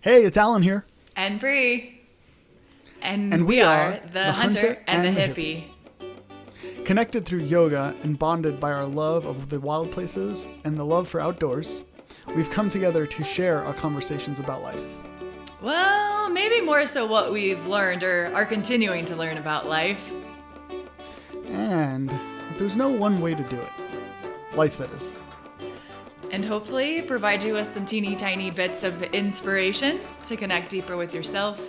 Hey, it's Alan here. And Bree. And And we we are are the hunter and the hippie. Connected through yoga and bonded by our love of the wild places and the love for outdoors, we've come together to share our conversations about life. Well, maybe more so what we've learned or are continuing to learn about life. And there's no one way to do it. Life, that is. And hopefully provide you with some teeny tiny bits of inspiration to connect deeper with yourself,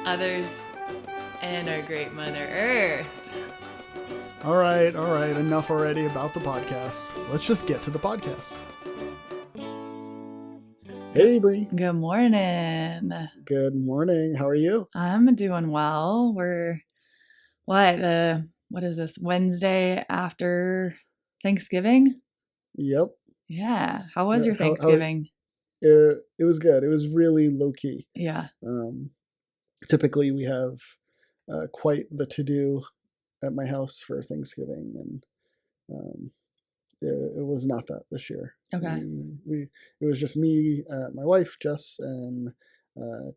others, and our great Mother Earth. All right. Enough already about the podcast. Let's just get to the podcast. Hey, Bree. Good morning. Good morning. How are you? I'm doing well. We're, what is this, Wednesday after Thanksgiving? Yep. Yeah. How was your How- Thanksgiving? It was good. It was really low-key. Yeah. Typically, we have quite the to-do at my house for Thanksgiving, and it was not that this year. Okay. It was just me, my wife Jess, and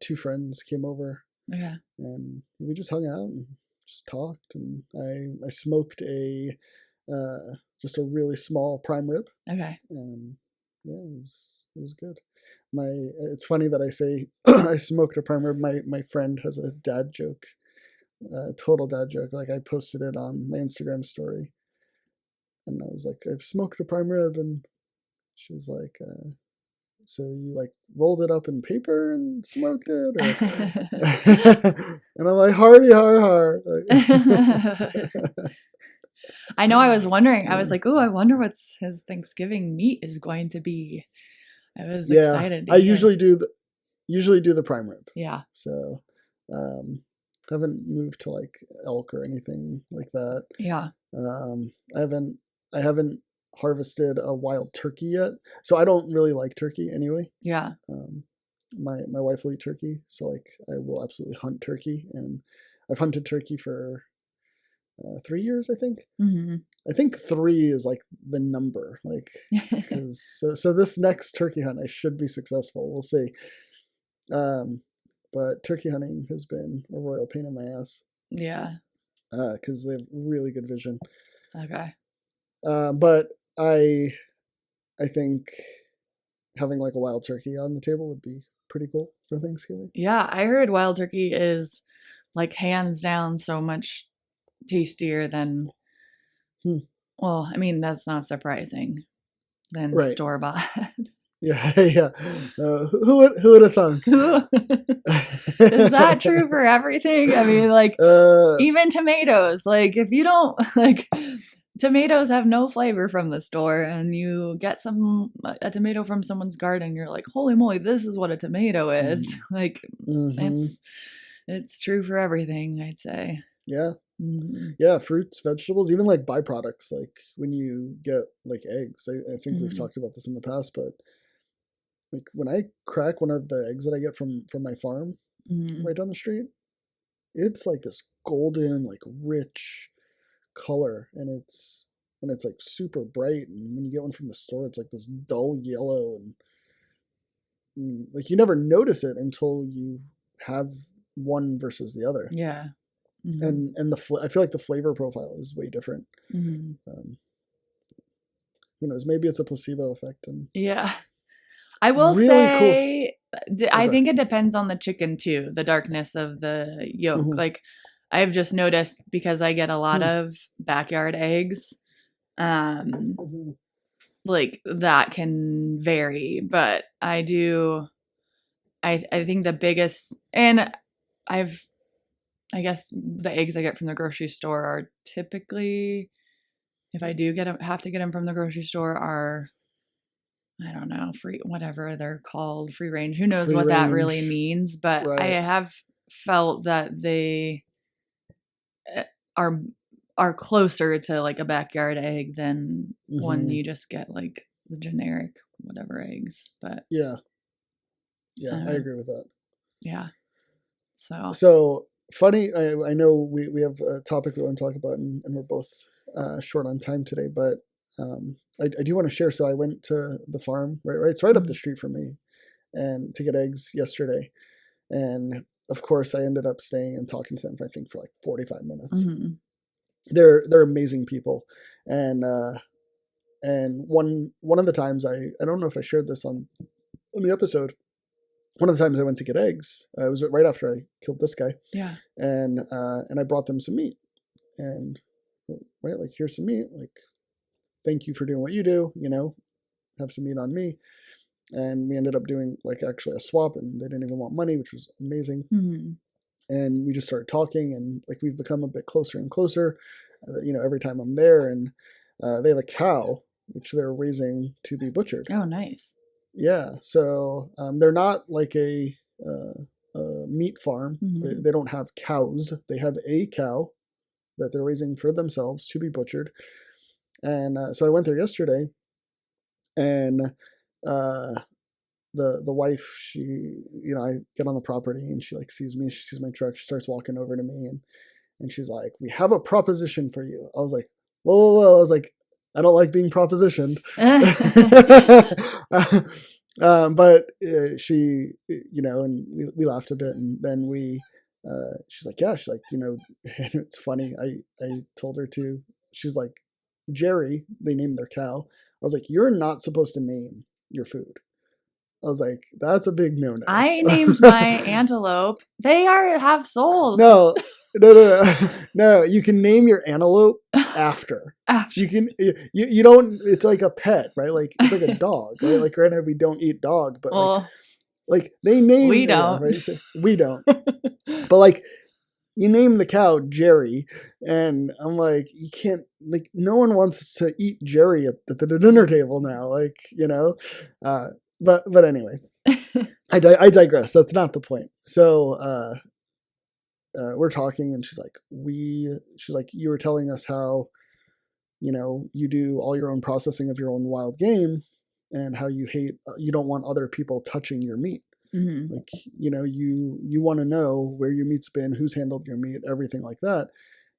two friends came over, Okay. and we just hung out and just talked. And I smoked just a really small prime rib, Okay. and yeah, it was good. It's funny that I say I smoked a prime rib. My friend has a dad joke. Total dad joke. Like, I posted it on my Instagram story, and I was like, I've smoked a prime rib, and she was like, so you like rolled it up in paper and smoked it, or? And I'm like, hardy har har. I know, I was wondering. I was like, oh, I wonder what his Thanksgiving meat is going to be. I was excited to I hear. usually do the prime rib. Yeah. So haven't moved to like elk or anything like that. Yeah. I haven't harvested a wild turkey yet, so I don't really like turkey anyway. Yeah. My wife will eat turkey, so like I will absolutely hunt turkey, and I've hunted turkey for 3 years, I think. Mm-hmm. I think 3 is like the number, like, because so this next turkey hunt I should be successful. We'll see. But turkey hunting has been a royal pain in my ass. Yeah. Because they have really good vision. Okay. But I think having like a wild turkey on the table would be pretty cool for Thanksgiving. Yeah, I heard wild turkey is like hands down so much tastier than. Well, I mean, that's not surprising than Right. store bought. Yeah. Who would have thought? Is that true for everything? I mean, like, even tomatoes. Like, if you don't like, tomatoes have no flavor from the store, and you get a tomato from someone's garden, you're like, holy moly, this is what a tomato is. Like, it's true for everything, I'd say. Yeah. Mm-hmm. Yeah, fruits, vegetables, even like byproducts, like when you get like eggs. I think we've talked about this in the past, but like when I crack one of the eggs that I get from my farm right down the street, it's like this golden, like rich color, and it's like super bright. And when you get one from the store, it's like this dull yellow, and like you never notice it until you have one versus the other. Yeah. And I feel like the flavor profile is way different. Who knows? Maybe it's a placebo effect. And yeah, I will really say, cool. I think it depends on the chicken too, the darkness of the yolk. Like, I've just noticed, because I get a lot of backyard eggs, like that can vary, but I think the biggest, and I guess the eggs I get from the grocery store are typically, if I do have to get them from the grocery store, are, I don't know, free, whatever they're called, free range. Who knows what that really means? But right. I have felt that they are closer to like a backyard egg than when you just get like the generic whatever eggs. But yeah, I agree with that. Yeah. So funny. I know we have a topic we want to talk about, and we're both short on time today, but I do want to share. So I went to the farm, right? It's right up the street from me, and to get eggs yesterday. And of course I ended up staying and talking to them for, I think, for like 45 minutes. Mm-hmm. They're amazing people. And one of the times I don't know if I shared this on the episode, one of the times I went to get eggs, it was right after I killed this guy. Yeah. And I brought them some meat, and right, like, here's some meat, like, thank you for doing what you do, have some meat on me. And we ended up doing like actually a swap, and they didn't even want money, which was amazing. Mm-hmm. And we just started talking, and like we've become a bit closer and closer, every time I'm there. And they have a cow which they're raising to be butchered. Oh, nice. Yeah. So they're not like a meat farm. Mm-hmm. They don't have cows. They have a cow that they're raising for themselves to be butchered. And so I went there yesterday, and the wife, she, I get on the property, and she like sees me, she sees my truck, she starts walking over to me, and she's like, "We have a proposition for you." I was like, whoa. I was like, I don't like being propositioned. But she, and we laughed a bit, and then she's like, yeah, she's like, and it's funny. I told her to, she was like, Jerry, they named their cow. I was like, you're not supposed to name your food. I was like, that's a big no-no. I named my antelope. They have souls. No. You can name your antelope after. You can, you don't, it's like a pet, right? Like, it's like a dog, right? Like, right now we don't eat dog, but like they name. We don't. Right? So we don't. But like, you name the cow Jerry, and I'm like, you can't, like, no one wants to eat Jerry at the dinner table now, like, but anyway, I digress. That's not the point. So we're talking, and she's like, you were telling us how, you do all your own processing of your own wild game, and how you don't want other people touching your meat. Mm-hmm. Like, you want to know where your meat's been, who's handled your meat, everything like that.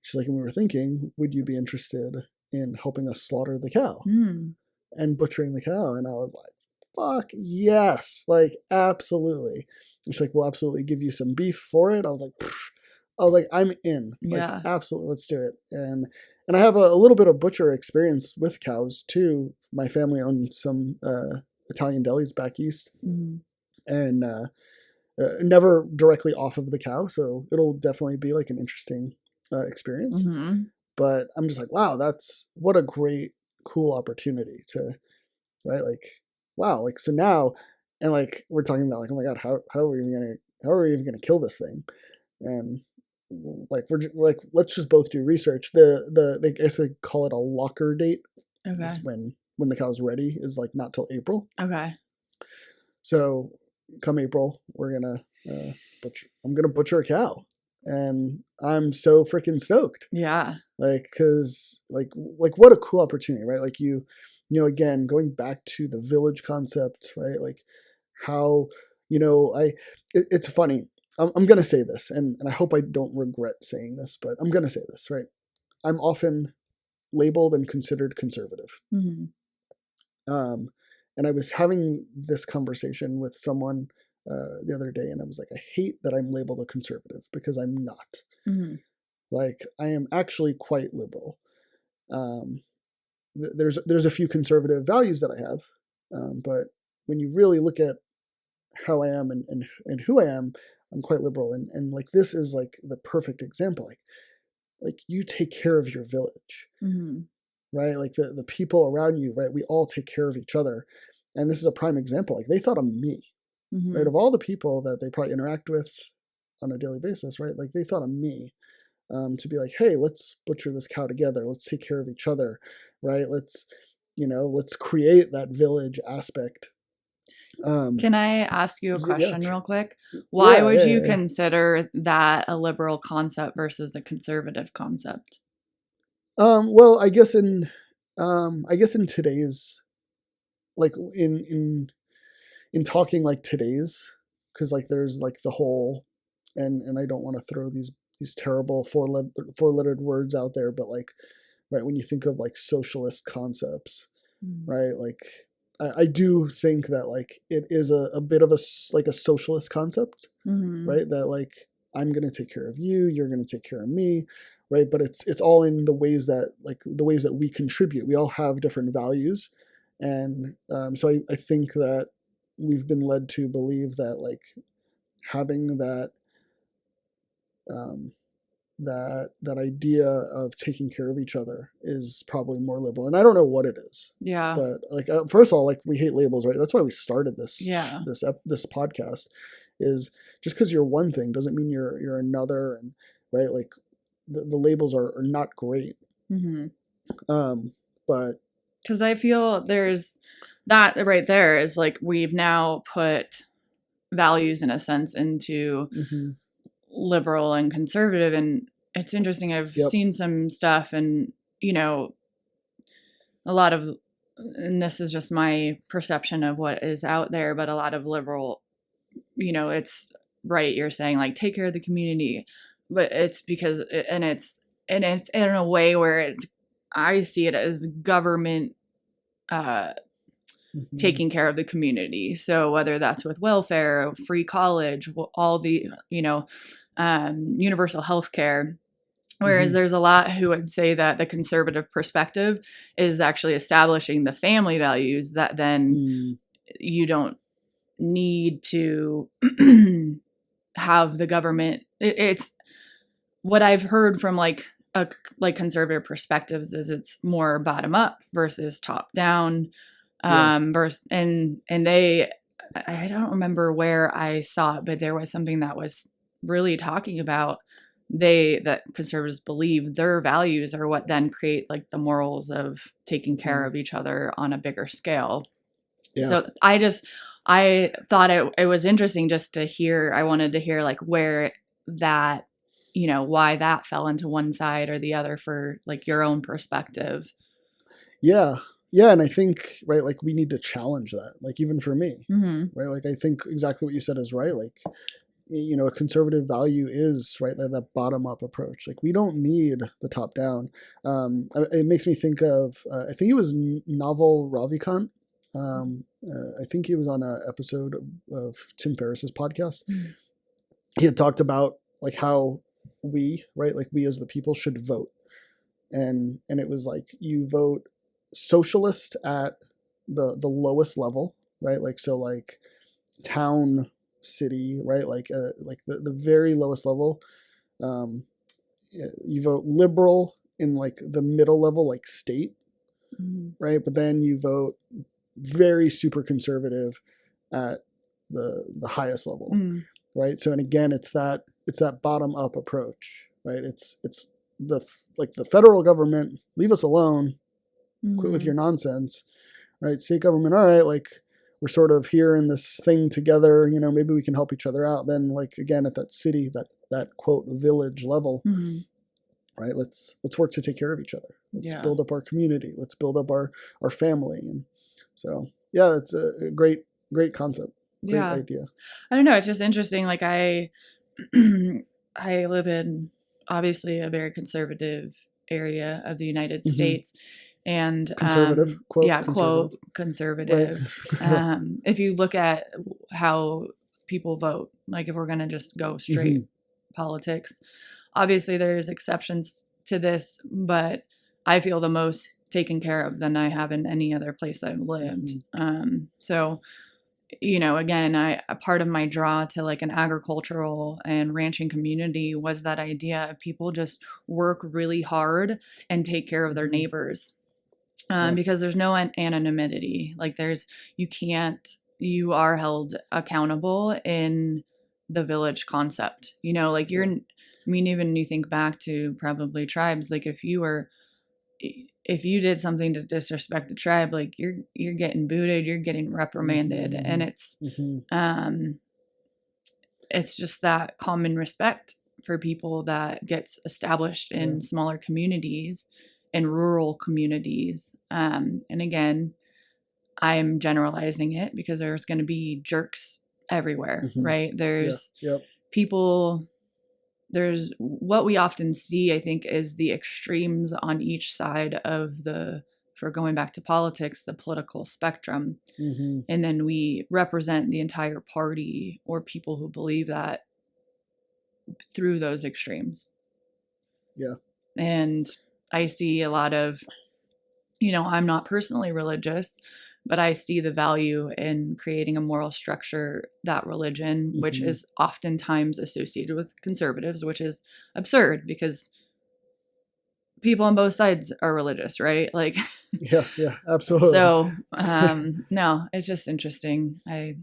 She's like, and we were thinking, would you be interested in helping us slaughter the cow and butchering the cow? And I was like, fuck yes, like, absolutely. And she's like, we'll absolutely give you some beef for it. I was like, I'm in. Like, absolutely, let's do it. And I have a little bit of butcher experience with cows too. My family owned some Italian delis back east. Mm-hmm. And never directly off of the cow, so it'll definitely be like an interesting experience. Mm-hmm. But I'm just like, wow, what a great, cool opportunity to, right? Like, wow, like, so now, and like, we're talking about like, oh my god, how are we even gonna kill this thing? And like, we're like, let's just both do research. They guess they call it a locker date. Okay. Is when the cow's ready, is like not till April. Okay. So come April, I'm gonna butcher a cow, and I'm so freaking stoked. Yeah. Like, cause like what a cool opportunity, right? Like, again, going back to the village concept, right? Like how, it's funny. I'm gonna say this, and I hope I don't regret saying this, but I'm gonna say this, right? I'm often labeled and considered conservative. Mm-hmm. And I was having this conversation with someone the other day, and I was like, I hate that I'm labeled a conservative, because I'm not. Mm-hmm. Like, I am actually quite liberal. There's a few conservative values that I have, but when you really look at how I am and who I am, I'm quite liberal. And like, this is like the perfect example. Like you take care of your village. Mm-hmm. Right? Like the people around you, right? We all take care of each other. And this is a prime example. Like, they thought of me, mm-hmm. right? Of all the people that they probably interact with on a daily basis, right? Like, they thought of me to be like, hey, let's butcher this cow together. Let's take care of each other, right? Let's create that village aspect. Can I ask you a question real quick? Why would you consider that a liberal concept versus a conservative concept? Well, I guess in today's, like, in talking like today's, because like there's like the whole, and I don't want to throw these terrible four-lettered words out there, but like, right, when you think of like socialist concepts, right, like I do think that like it is a bit of a like a socialist concept, right? That like I'm going to take care of you, you're going to take care of me, right? But it's all in the ways that we contribute. We all have different values, and so I think that we've been led to believe that like having that that idea of taking care of each other is probably more liberal, and I don't know what it is. Yeah. But like first of all, like we hate labels, right? That's why we started this this podcast. Is just because you're one thing doesn't mean you're another, and right, like the labels are not great. But because I feel there's that right there is like we've now put values in a sense into liberal and conservative, and it's interesting. I've seen some stuff, and you know, a lot of, and this is just my perception of what is out there, but a lot of liberal, you know, it's right, you're saying like take care of the community, but it's because it's in a way where it's, I see it as government taking care of the community. So whether that's with welfare, free college, all the, you know, universal health care. Whereas there's a lot who would say that the conservative perspective is actually establishing the family values that then you don't need to have the government. It's what I've heard from like conservative perspectives is it's more bottom up versus top down. Versus, and they, I don't remember where I saw it, but there was something that was really talking about that conservatives believe their values are what then create like the morals of taking care of each other on a bigger scale. So I thought it was interesting just to hear. I wanted to hear like where that, you know, why that fell into one side or the other for like your own perspective. Yeah, and I think, right, like we need to challenge that, like even for me, right? Like I think exactly what you said is right. Like, you know, a conservative value is, right, that bottom-up approach. Like we don't need the top-down. It makes me think of, I think it was Naval Ravikant. I think he was on an episode of Tim Ferriss's podcast. He had talked about like how we, right, like we as the people should vote. And it was like you vote socialist at the lowest level, right? Like so like town, city, right? Like the very lowest level. You vote liberal in like the middle level, like state, right? But then you vote very super conservative at the highest level, right? So and again, it's that bottom up approach, right? It's the federal government, leave us alone, quit with your nonsense, right? State government, all right, like we're sort of here in this thing together, you know, maybe we can help each other out. Then like again at that city, that quote village level, right? Let's work to take care of each other. Let's build up our community. Let's build up our family. And so yeah, it's a great concept. Great idea. I don't know. It's just interesting. Like I live in obviously a very conservative area of the United States. And conservative, quote conservative. Right. If you look at how people vote, like if we're going to just go straight politics, obviously there's exceptions to this, but I feel the most taken care of than I have in any other place I've lived. So, you know, again, a part of my draw to like an agricultural and ranching community was that idea of people just work really hard and take care of their neighbors. Because there's no anonymity. Like you are held accountable in the village concept, you know, like I mean, even you think back to probably tribes, like if you did something to disrespect the tribe, like you're getting booted, you're getting reprimanded. And it's just that common respect for people that gets established in smaller communities and rural communities. And again, I'm generalizing it because there's going to be jerks everywhere, right? There's people, there's what we often see, I think, is the extremes on each side of the for going back to politics, the political spectrum. Mm-hmm. And then we represent the entire party or people who believe that through those extremes. Yeah. And I see a lot of, I'm not personally religious, but I see the value in creating a moral structure, that religion, Mm-hmm. which is oftentimes associated with conservatives, which is absurd because people on both sides are religious, right? Like, yeah, absolutely. So, no, it's just interesting. No,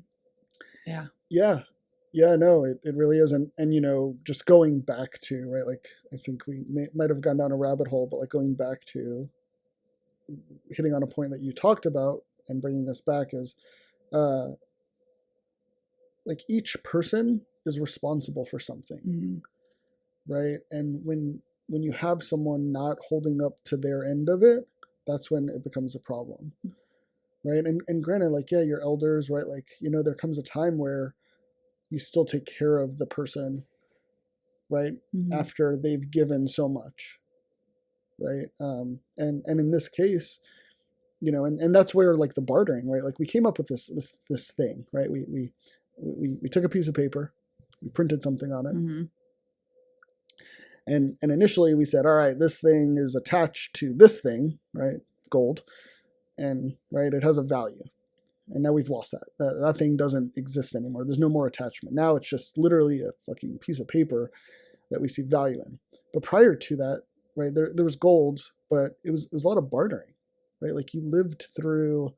it really is. And just going back to, right, like, I think we might have gone down a rabbit hole, but like going back to hitting on a point that you talked about and bringing this back is, like, each person is responsible for something, Mm-hmm. right? And when you have someone not holding up to their end of it, that's when it becomes a problem, right? And granted, like, yeah, your elders, right? Like, there comes a time where you still take care of the person, right? Mm-hmm. After they've given so much, right? And in this case, and that's where, like, the bartering, right? Like, we came up with this thing, right? We took a piece of paper, we printed something on it. Mm-hmm. And initially we said, all right, this thing is attached to this thing, right? Gold. And, right, it has a value. And now we've lost that. That thing doesn't exist anymore. There's no more attachment. Now it's just literally a fucking piece of paper that we see value in. But prior to that, right, there was gold, but it was a lot of bartering, right? Like, you lived through,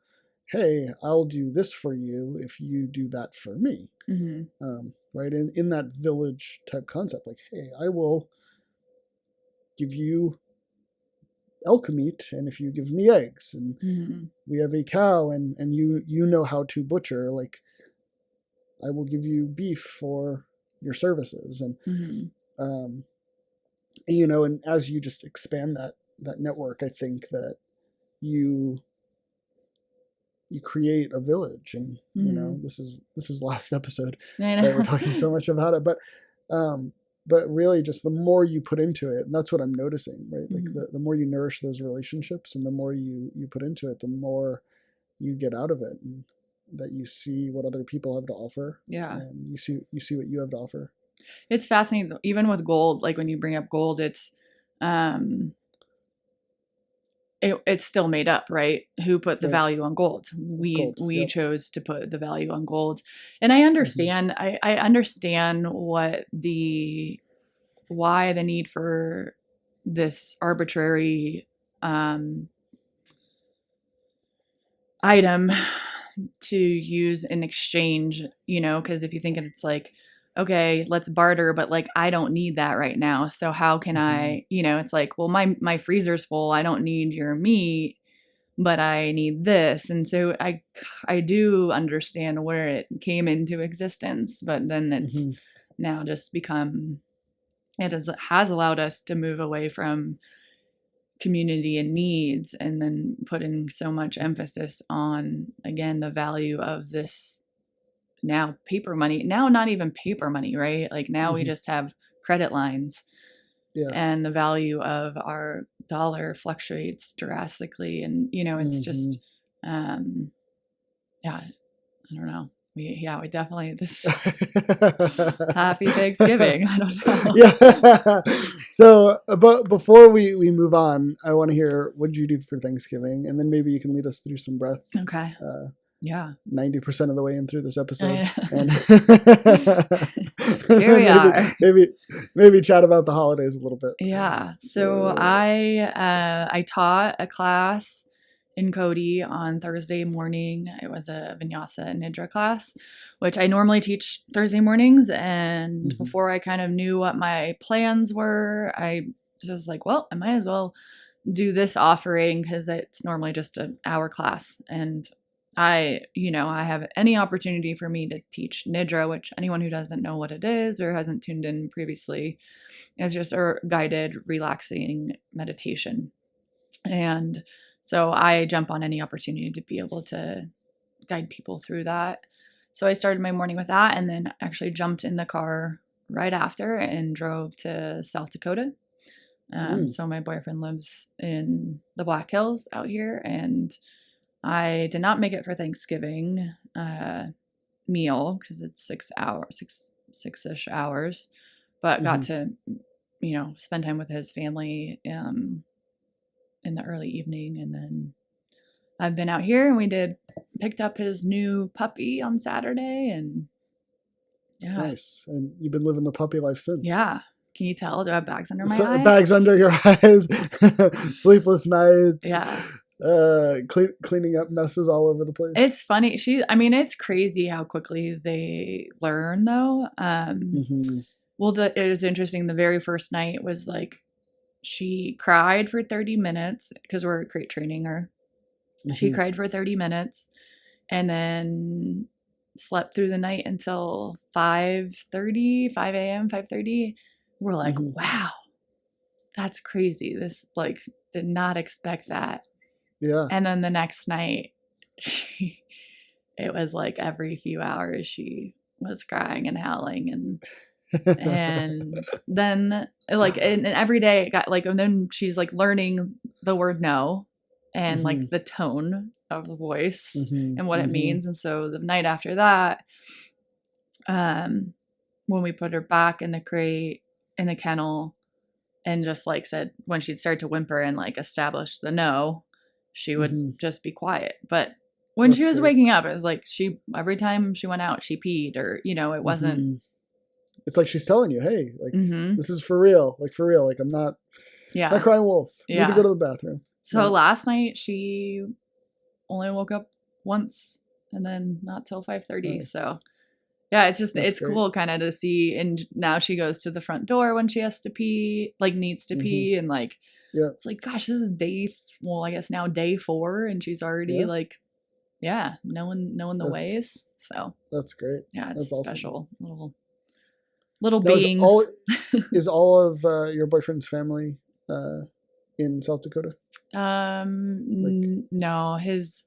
hey, I'll do this for you if you do that for me. Mm-hmm. Right? In that village type concept, like, hey, I will give you elk meat, and if you give me eggs, and mm-hmm. we have a cow, and you know how to butcher, like, I will give you beef for your services. And mm-hmm. And as you just expand that network, I think that you create a village. And mm-hmm. this is last episode, I know. right? We're talking so much about it, but really, just the more you put into it, and that's what I'm noticing, right? Like, mm-hmm. the more you nourish those relationships, and the more you put into it, the more you get out of it, and that you see what other people have to offer. Yeah. And you see what you have to offer. It's fascinating, even with gold. Like, when you bring up gold, it's still made up, right? Who put the value on gold? We Yep. chose to put the value on gold. And I understand, mm-hmm. I understand why the need for this arbitrary item to use in exchange, because if you think it's like, okay, let's barter, but like, I don't need that right now. So how can I, it's like, well, my freezer's full. I don't need your meat, but I need this. And so I do understand where it came into existence, but then it's now just become, has allowed us to move away from community and needs, and then putting so much emphasis on, again, the value of this now paper money, now not even paper money, right? Like, now we just have credit lines. Yeah. And the value of our dollar fluctuates drastically. And, it's just, yeah, I don't know. We definitely, this happy Thanksgiving. I don't know. Yeah. So, but before we move on, I want to hear, what did you do for Thanksgiving? And then maybe you can lead us through some breath. Okay. Yeah. 90% of the way in through this episode. And here we are. Maybe chat about the holidays a little bit. Yeah. So I taught a class in Cody on Thursday morning. It was a Vinyasa Nidra class, which I normally teach Thursday mornings. And before I kind of knew what my plans were, I was like, well, I might as well do this offering, because it's normally just an hour class. And I have any opportunity for me to teach Nidra, which anyone who doesn't know what it is or hasn't tuned in previously, is just a guided, relaxing meditation. And so I jump on any opportunity to be able to guide people through that. So I started my morning with that, and then actually jumped in the car right after and drove to South Dakota So my boyfriend lives in the Black Hills out here, and I did not make it for Thanksgiving meal because it's 6-ish hours, but got to, spend time with his family in the early evening. And then I've been out here and picked up his new puppy on Saturday, and yeah. Nice. And you've been living the puppy life since. Yeah. Can you tell? Do I have bags under my eyes? Bags under your eyes, sleepless nights. Yeah. Cleaning up messes all over the place. It's funny. It's crazy how quickly they learn, though. Well, it was interesting. The very first night was like, she cried for 30 minutes because we're crate training her. She cried for 30 minutes and then slept through the night until 5 a.m., 5:30. We're like, wow, that's crazy. This, like, did not expect that. Yeah. And then the next night, it was like every few hours she was crying and howling, and then like and every day it got like, and then she's like learning the word no and like the tone of the voice and what it means. And so the night after that, when we put her back in the crate in the kennel and just like said, when she'd start to whimper and like establish the no, she would just be quiet. But when she was waking up, it was like every time she went out, she peed, or, it wasn't. It's like she's telling you, hey, like, this is for real. Like, I'm not crying wolf. You need to go to the bathroom. So last night she only woke up once and then not till 5:30. Nice. So yeah, it's cool kind of to see. And now she goes to the front door when she has to pee, like needs to pee. And like, it's like, gosh, this is I guess now day 4, and she's already like, knowing the ways. So that's great. Yeah, it's that's special. Awesome. Little now beings. Is all of your boyfriend's family in South Dakota? No, his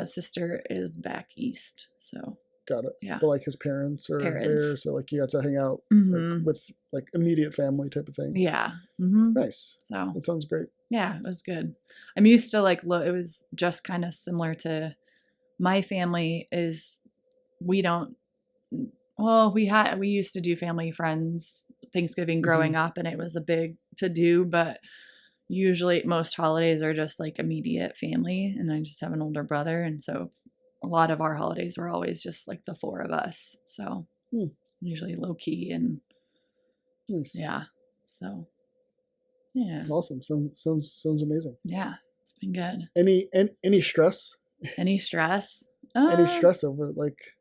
sister is back east. So got it. Yeah, but like his parents are there, so like you got to hang out like, with like immediate family type of thing. Yeah. Nice. So that sounds great. Yeah, it was good. I'm used to like it was just kind of similar to my family. Is we don't. Well, we used to do family friends Thanksgiving growing up, and it was a big to do, but usually most holidays are just like immediate family, and I just have an older brother, and so a lot of our holidays were always just like the 4 of us. So usually low key and nice. Yeah. So yeah. Awesome. Sounds amazing. Yeah, it's been good. Any stress? Any stress? Any stress over like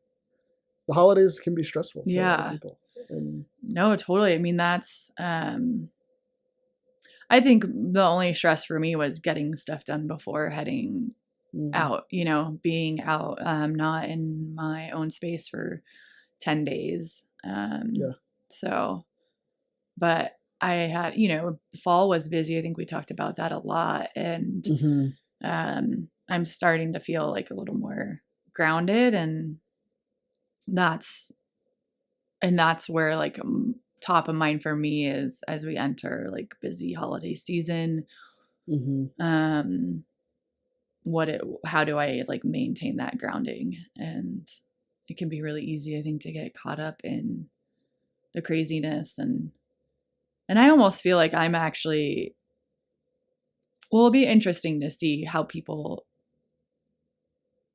the holidays can be stressful for a lot of people. No, totally. I mean, that's I think the only stress for me was getting stuff done before heading out, being out, not in my own space for 10 days. So, but I had, fall was busy. I think we talked about that a lot. And I'm starting to feel like a little more grounded, and that's where like top of mind for me is as we enter like busy holiday season. How do I like maintain that grounding? And it can be really easy, I think, to get caught up in the craziness, and I almost feel like I'm actually, well, it'll be interesting to see how people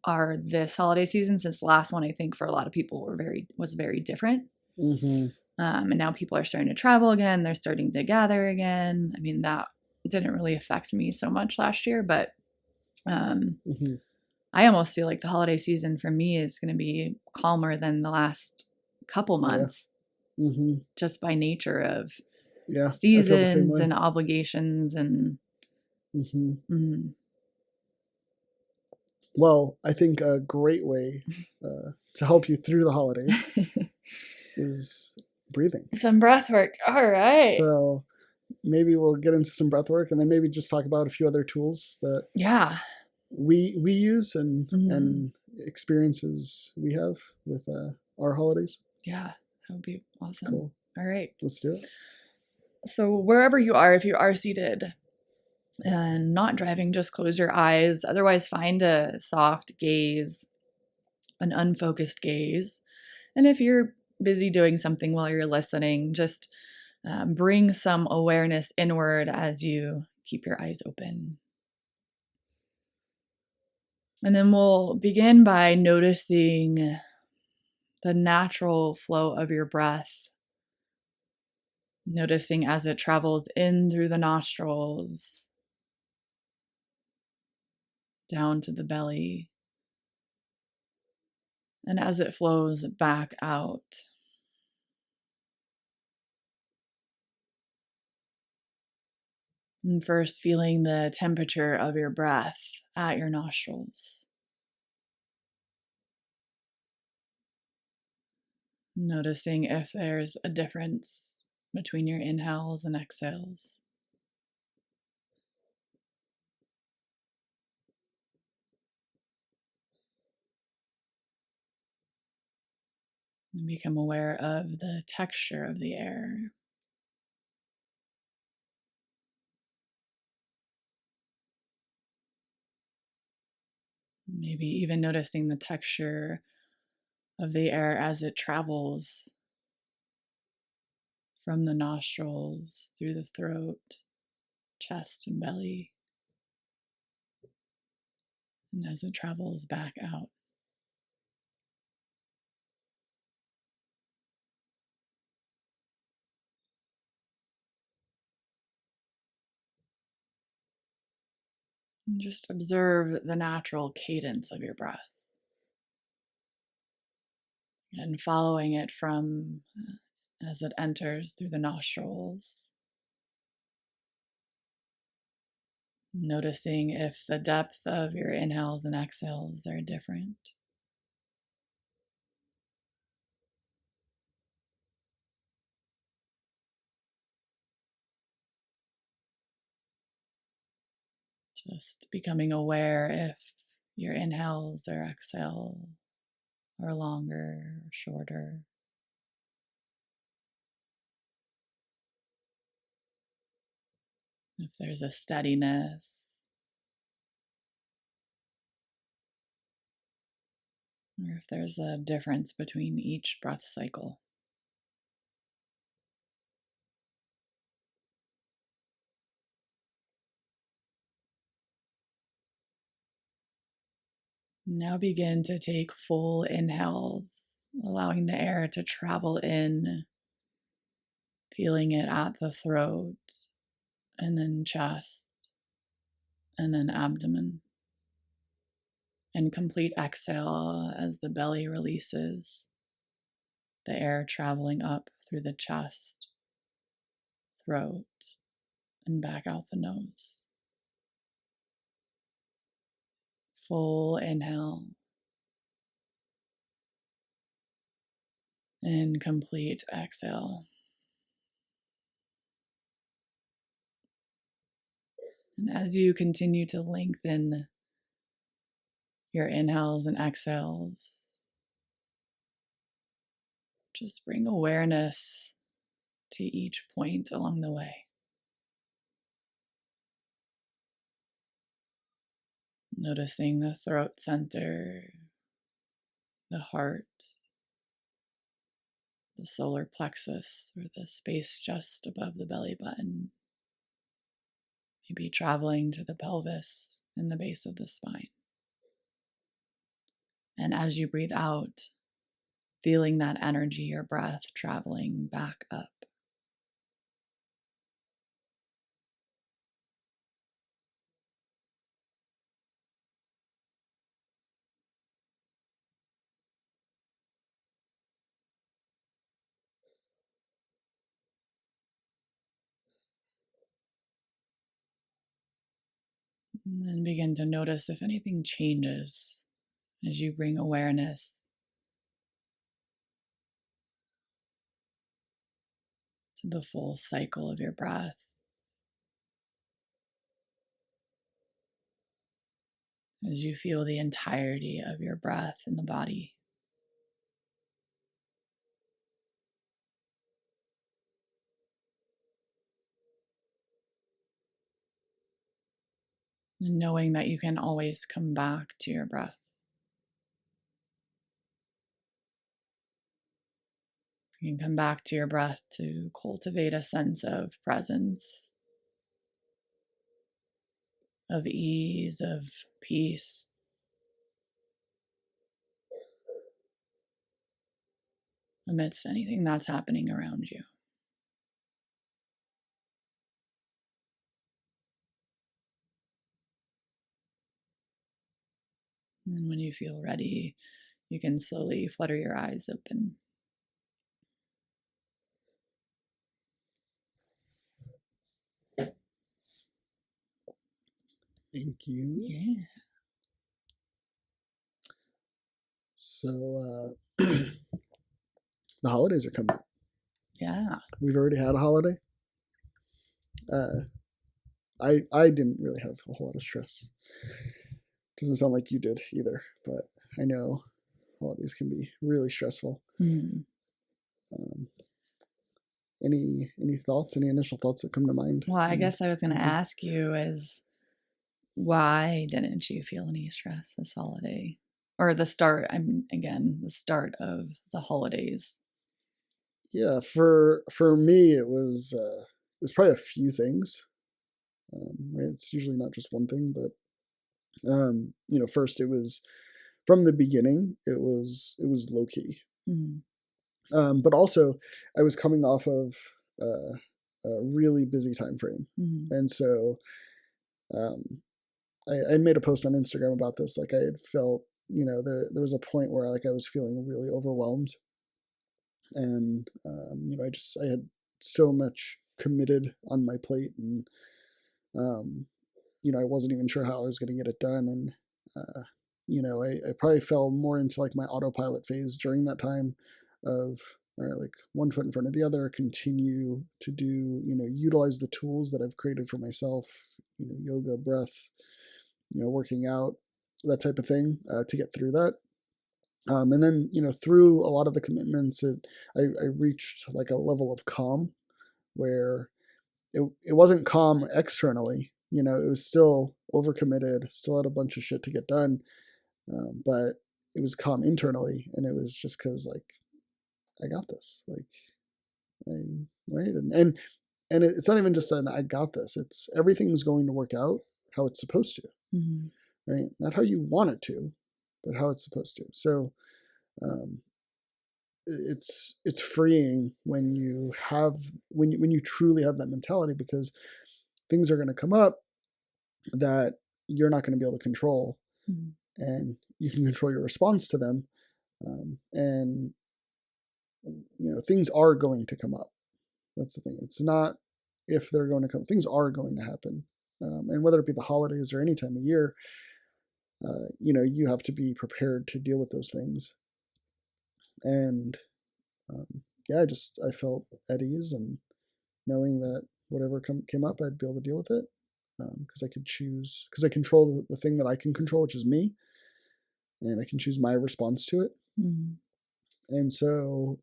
are this holiday season, since the last one, I think, for a lot of people was very different. And now people are starting to travel again. They're starting to gather again. I mean, that didn't really affect me so much last year, but I almost feel like the holiday season for me is going to be calmer than the last couple months, just by nature of seasons and obligations and. Well, I think a great way to help you through the holidays is breathing. Some breath work. All right. So maybe we'll get into some breath work, and then maybe just talk about a few other tools that we use and experiences we have with our holidays. Yeah, that would be awesome. Cool. All right. Let's do it. So wherever you are, if you are seated and not driving, just close your eyes. Otherwise, find a soft gaze, an unfocused gaze. And if you're busy doing something while you're listening, just bring some awareness inward as you keep your eyes open. And then we'll begin by noticing the natural flow of your breath, noticing as it travels in through the nostrils, down to the belly, and as it flows back out. And first, feeling the temperature of your breath at your nostrils. Noticing if there's a difference between your inhales and exhales. And become aware of the texture of the air. Maybe even noticing the texture of the air as it travels from the nostrils through the throat, chest, and belly, and as it travels back out. And just observe the natural cadence of your breath and following it from as it enters through the nostrils. Noticing if the depth of your inhales and exhales are different. Just becoming aware if your inhales or exhale are longer or shorter. If there's a steadiness, or if there's a difference between each breath cycle. Now begin to take full inhales, allowing the air to travel in, feeling it at the throat, and then chest, and then abdomen. And complete exhale as the belly releases, the air traveling up through the chest, throat, and back out the nose. Full inhale. And complete exhale. And as you continue to lengthen your inhales and exhales, just bring awareness to each point along the way. Noticing the throat center, the heart, the solar plexus, or the space just above the belly button. Maybe traveling to the pelvis and the base of the spine. And as you breathe out, feeling that energy, your breath traveling back up. And then begin to notice if anything changes as you bring awareness to the full cycle of your breath. As you feel the entirety of your breath in the body. And knowing that you can always come back to your breath. You can come back to your breath to cultivate a sense of presence, of ease, of peace. Amidst anything that's happening around you. And when you feel ready, you can slowly flutter your eyes open. Thank you. Yeah. So the holidays are coming. Yeah. We've already had a holiday. I didn't really have a whole lot of stress. Doesn't sound like you did either, but I know holidays can be really stressful. Mm-hmm. Any thoughts? Any initial thoughts that come to mind? Well, I guess I was going to ask you is why didn't you feel any stress this holiday? Or the start, the start of the holidays. Yeah, for me, it was probably a few things. Right? It's usually not just one thing, but first it was from the beginning. It was low key, but also I was coming off of a really busy time frame, and so I made a post on Instagram about this. Like I had felt, there was a point where like I was feeling really overwhelmed, and I had so much committed on my plate, and I wasn't even sure how I was going to get it done, and I probably fell more into like my autopilot phase during that time of all right, like one foot in front of the other, continue to do, utilize the tools that I've created for myself, yoga, breath, working out, that type of thing, to get through that. And then, through a lot of the commitments, I reached like a level of calm where it wasn't calm externally. It was still overcommitted, still had a bunch of shit to get done, but it was calm internally, and it was just because like I got this, like right, and it's not even just an I got this. It's everything's going to work out how it's supposed to, right? Not how you want it to, but how it's supposed to. So it's freeing when you truly have that mentality, because things are going to come up that you're not going to be able to control, and you can control your response to them, and things are going to come up. That's the thing. It's not if they're going to come. Things are going to happen, and whether it be the holidays or any time of year, you have to be prepared to deal with those things. And I felt at ease, and knowing that whatever came up, I'd be able to deal with it, because I could choose, because I control the thing that I can control, which is me, and I can choose my response to it. And so,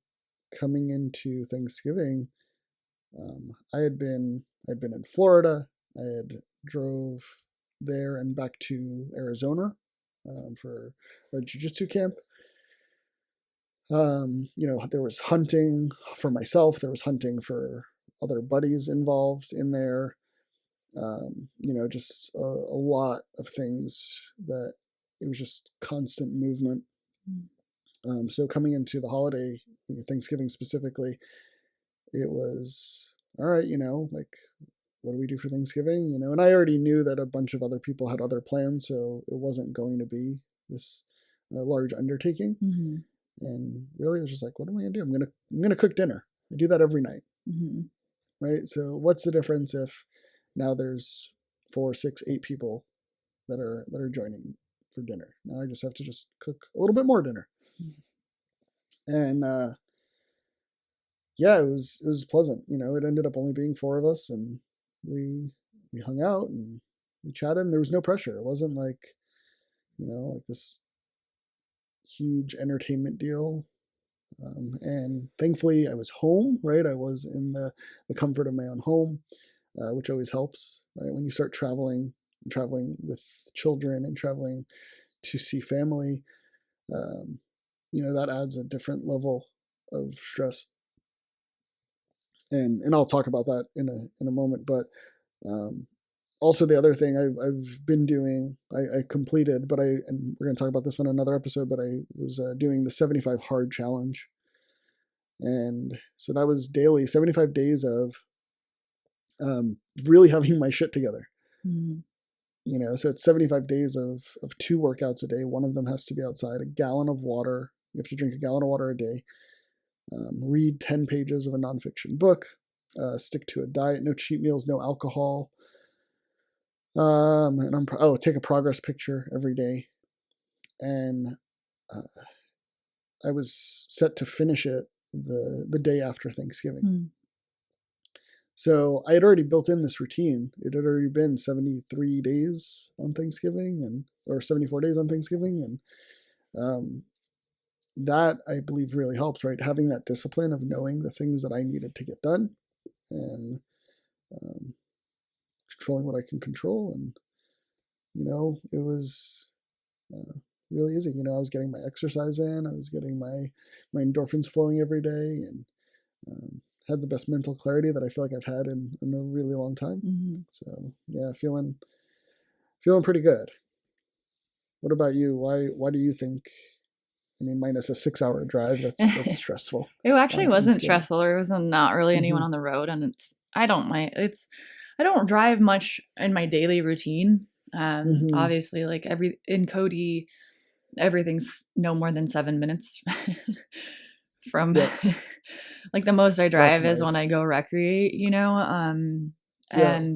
coming into Thanksgiving, I'd been in Florida. I had drove there and back to Arizona for a jiu-jitsu camp. There was hunting for myself. There was hunting for other buddies involved in there. Just a lot of things that it was just constant movement. So coming into the holiday, Thanksgiving specifically, it was all right. Like, what do we do for Thanksgiving? And I already knew that a bunch of other people had other plans, so it wasn't going to be this large undertaking. And really, it was just like, what am I gonna do? I'm gonna cook dinner. I do that every night, right? So what's the difference if now there's 4, 6, 8 people that are joining for dinner? Now I just have to cook a little bit more dinner. And it was pleasant. It ended up only being 4 of us, and we hung out and we chatted, and there was no pressure. It wasn't like, like this huge entertainment deal. And thankfully I was home, right? I was in the comfort of my own home, which always helps, right? When you start traveling, traveling with children and traveling to see family, that adds a different level of stress. And I'll talk about that in a moment. But also the other thing I've been doing, I completed, and we're going to talk about this on another episode, but I was doing the 75 hard challenge. And so that was daily, 75 days of really having my shit together. So it's 75 days of 2 workouts a day. One of them has to be outside, a gallon of water. You have to drink a gallon of water a day. Read 10 pages of a nonfiction book, stick to a diet, no cheat meals, no alcohol. And take a progress picture every day. And I was set to finish it the day after Thanksgiving. So I had already built in this routine. It had already been 73 days on Thanksgiving or 74 days on Thanksgiving. And that, I believe, really helps, right? Having that discipline of knowing the things that I needed to get done and controlling what I can control. And, it was really easy. I was getting my exercise in. I was getting my endorphins flowing every day, and had the best mental clarity that I feel like I've had in a really long time. So yeah, feeling pretty good. What about you? Why do you think? I mean, minus a 6-hour drive, that's stressful. It actually wasn't stressful. There was not really anyone on the road, and I don't mind. I don't drive much in my daily routine. Obviously, like in Cody, everything's no more than 7 minutes from like the most I drive is when I go recreate, and I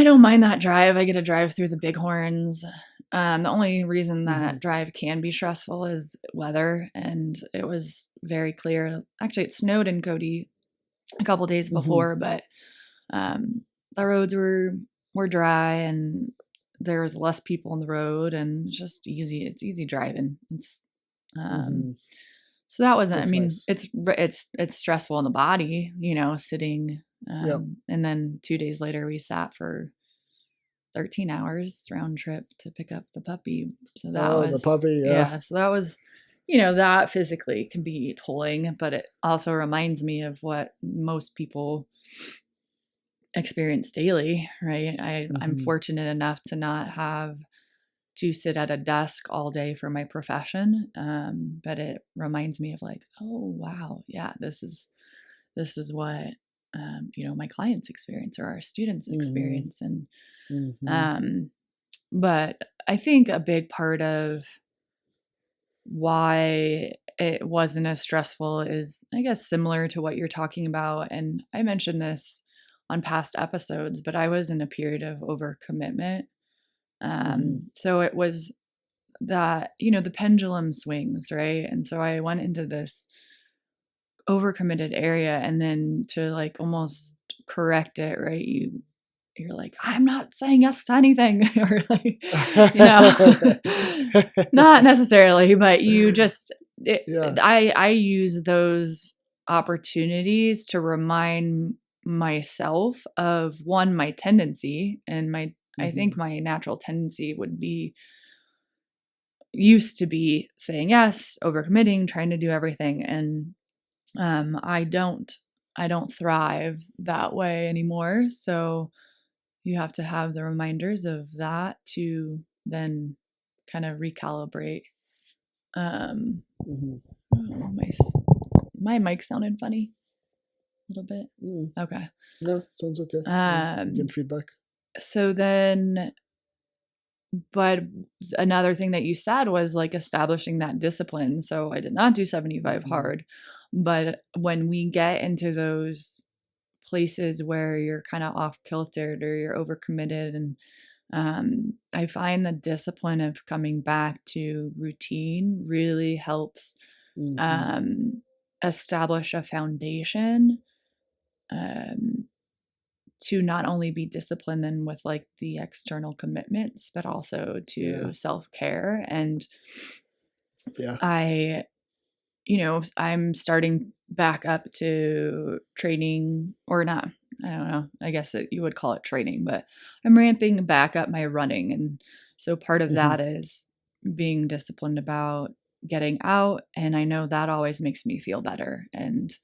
don't mind that drive. I get to drive through the Bighorns. The only reason that drive can be stressful is weather, and it was very clear. Actually, it snowed in Cody a couple days before, but the roads were dry, and there was less people on the road, and just easy. It's easy driving. It's so that wasn't. That's nice. It's stressful in the body, sitting. And then 2 days later, we sat for 13 hours round trip to pick up the puppy. So that was the puppy. Yeah. So that was, that physically can be tolling, but it also reminds me of what most people experience daily, right? I'm fortunate enough to not have to sit at a desk all day for my profession. But it reminds me of like, oh, wow. Yeah, this is what, my clients experience or our students experience. And, but I think a big part of why it wasn't as stressful is, I guess, similar to what you're talking about. And I mentioned this on past episodes, but I was in a period of overcommitment. So it was that, the pendulum swings, right? And so I went into this overcommitted area, and then to like almost correct it, right? You're like, I'm not saying yes to anything, or like, not necessarily, but you just, I use those opportunities to remind myself of my tendency, and I think my natural tendency used to be saying yes, overcommitting, trying to do everything. And I don't thrive that way anymore. So you have to have the reminders of that to then kind of recalibrate. My mic sounded funny a little bit. Okay. No, sounds okay. Getting feedback. So then, but another thing that you said was like establishing that discipline. So I did not do 75 hard, but when we get into those places where you're kind of off kiltered or you're overcommitted, and I find the discipline of coming back to routine really helps establish a foundation to not only be disciplined then with like the external commitments, but also to self-care. And I'm starting back up to training, or not. I don't know, I guess that you would call it training, but I'm ramping back up my running. And so part of that is being disciplined about getting out. And I know that always makes me feel better. And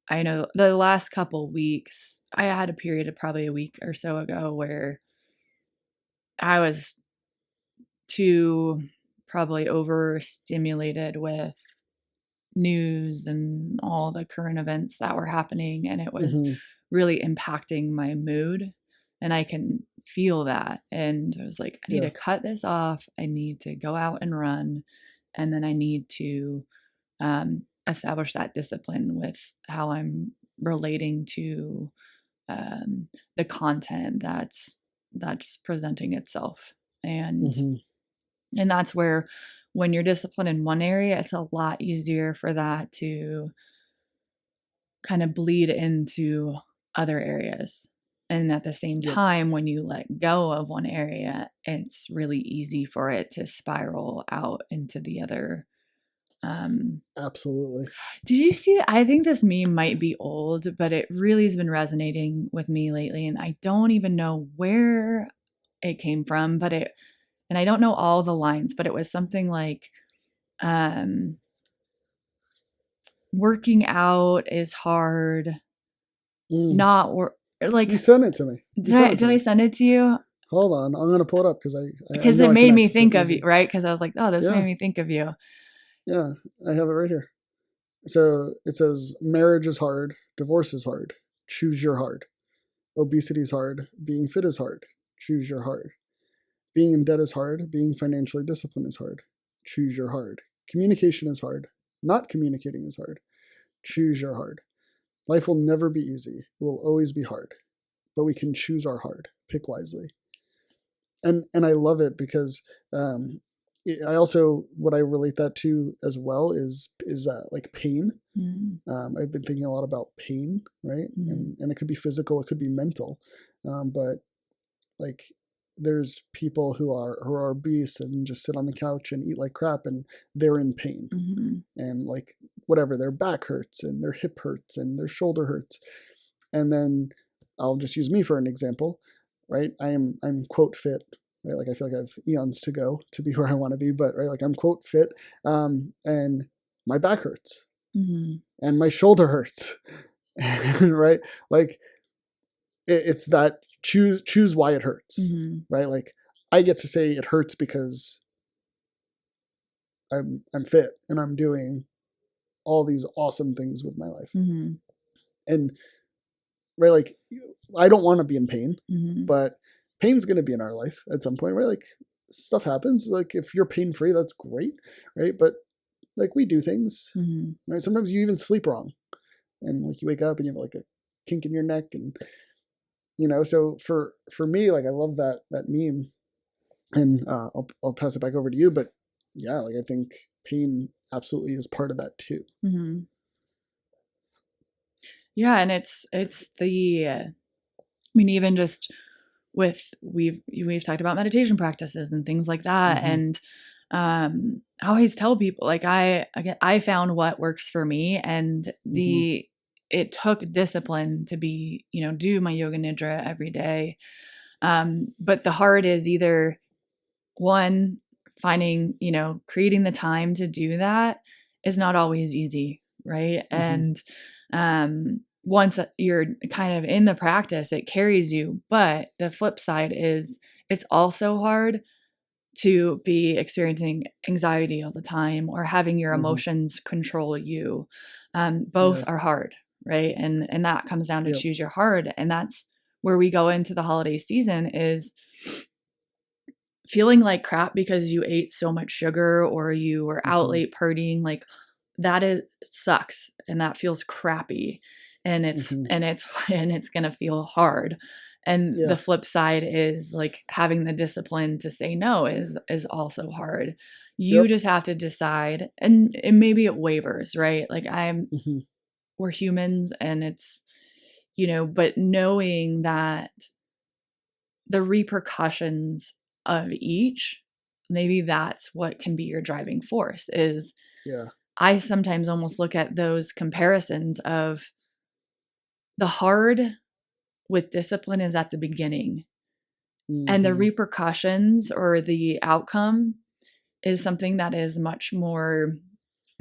I know the last couple weeks, I had a period of probably a week or so ago where I was too probably overstimulated with news and all the current events that were happening, and it was really impacting my mood, and I can feel that. And I was like, I need to cut this off. I need to go out and run, and then I need to establish that discipline with how I'm relating to the content that's presenting itself. And that's where, when you're disciplined in one area, it's a lot easier for that to kind of bleed into other areas. And at the same time, when you let go of one area, it's really easy for it to spiral out into the other. Absolutely. Did you see? I think this meme might be old, but it really has been resonating with me lately. And I don't even know where it came from, and I don't know all the lines, but it was something like, working out is hard. Not like, you sent it to me. Did I send it to you? Hold on, I'm gonna pull it up because it made me think of you, right? Because I was like, oh, this made me think of you. Yeah, I have it right here. So it says, marriage is hard, divorce is hard, choose your hard. Obesity is hard, being fit is hard, choose your hard. Being in debt is hard, being financially disciplined is hard, choose your hard. Communication is hard, not communicating is hard, choose your hard. Life will never be easy, it will always be hard, but we can choose our hard, pick wisely. And I love it because I also, what I relate that to as well is like pain. I've been thinking a lot about pain, right? And it could be physical, it could be mental, but like there's people who are obese and just sit on the couch and eat like crap, and they're in pain, and like whatever, their back hurts and their hip hurts and their shoulder hurts. And then I'll just use me for an example, right? I'm quote fit, right? Like I feel like I have eons to go to be where I want to be, but right, like I'm quote fit, and my back hurts, and my shoulder hurts, right? Like it's that choose why it hurts, right? Like I get to say it hurts because I'm fit and I'm doing all these awesome things with my life, and right, like I don't want to be in pain, but pain's going to be in our life at some point, right? Like stuff happens. Like if you're pain free, that's great, right? But like we do things, right? Sometimes you even sleep wrong, and like you wake up and you have like a kink in your neck, and so for me, like I love that meme, and I'll pass it back over to you. But yeah, like I think pain absolutely is part of that too. Yeah, and it's I mean, even just with we've talked about meditation practices and things like that, and I always tell people, like I found what works for me, and it took discipline to be, do my yoga nidra every day. But the hard is either one, finding, creating the time to do that is not always easy, right? And once you're kind of in the practice, it carries you. But the flip side is it's also hard to be experiencing anxiety all the time or having your emotions control you. Both are hard, right? And that comes down to choose your hard. And that's where we go into the holiday season, is feeling like crap because you ate so much sugar or you were out late partying. Like that sucks, and that feels crappy, and it's going to feel hard. And the flip side is like having the discipline to say no is also hard. You just have to decide, and maybe it wavers, right? Like we're humans, and it's, but knowing that the repercussions of each, maybe that's what can be your driving force. Is I sometimes almost look at those comparisons of the hard with discipline is at the beginning, and the repercussions or the outcome is something that is much more,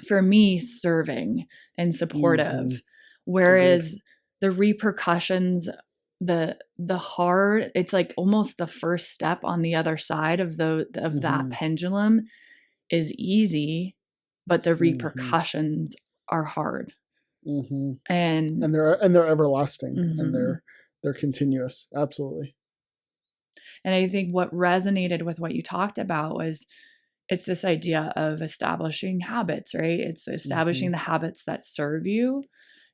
for me, serving and supportive. Whereas the repercussions, the hard, it's like almost the first step on the other side of that pendulum is easy, but the repercussions are hard. And they're everlasting, and they're continuous. Absolutely. And I think what resonated with what you talked about was, it's this idea of establishing habits, right? It's establishing the habits that serve you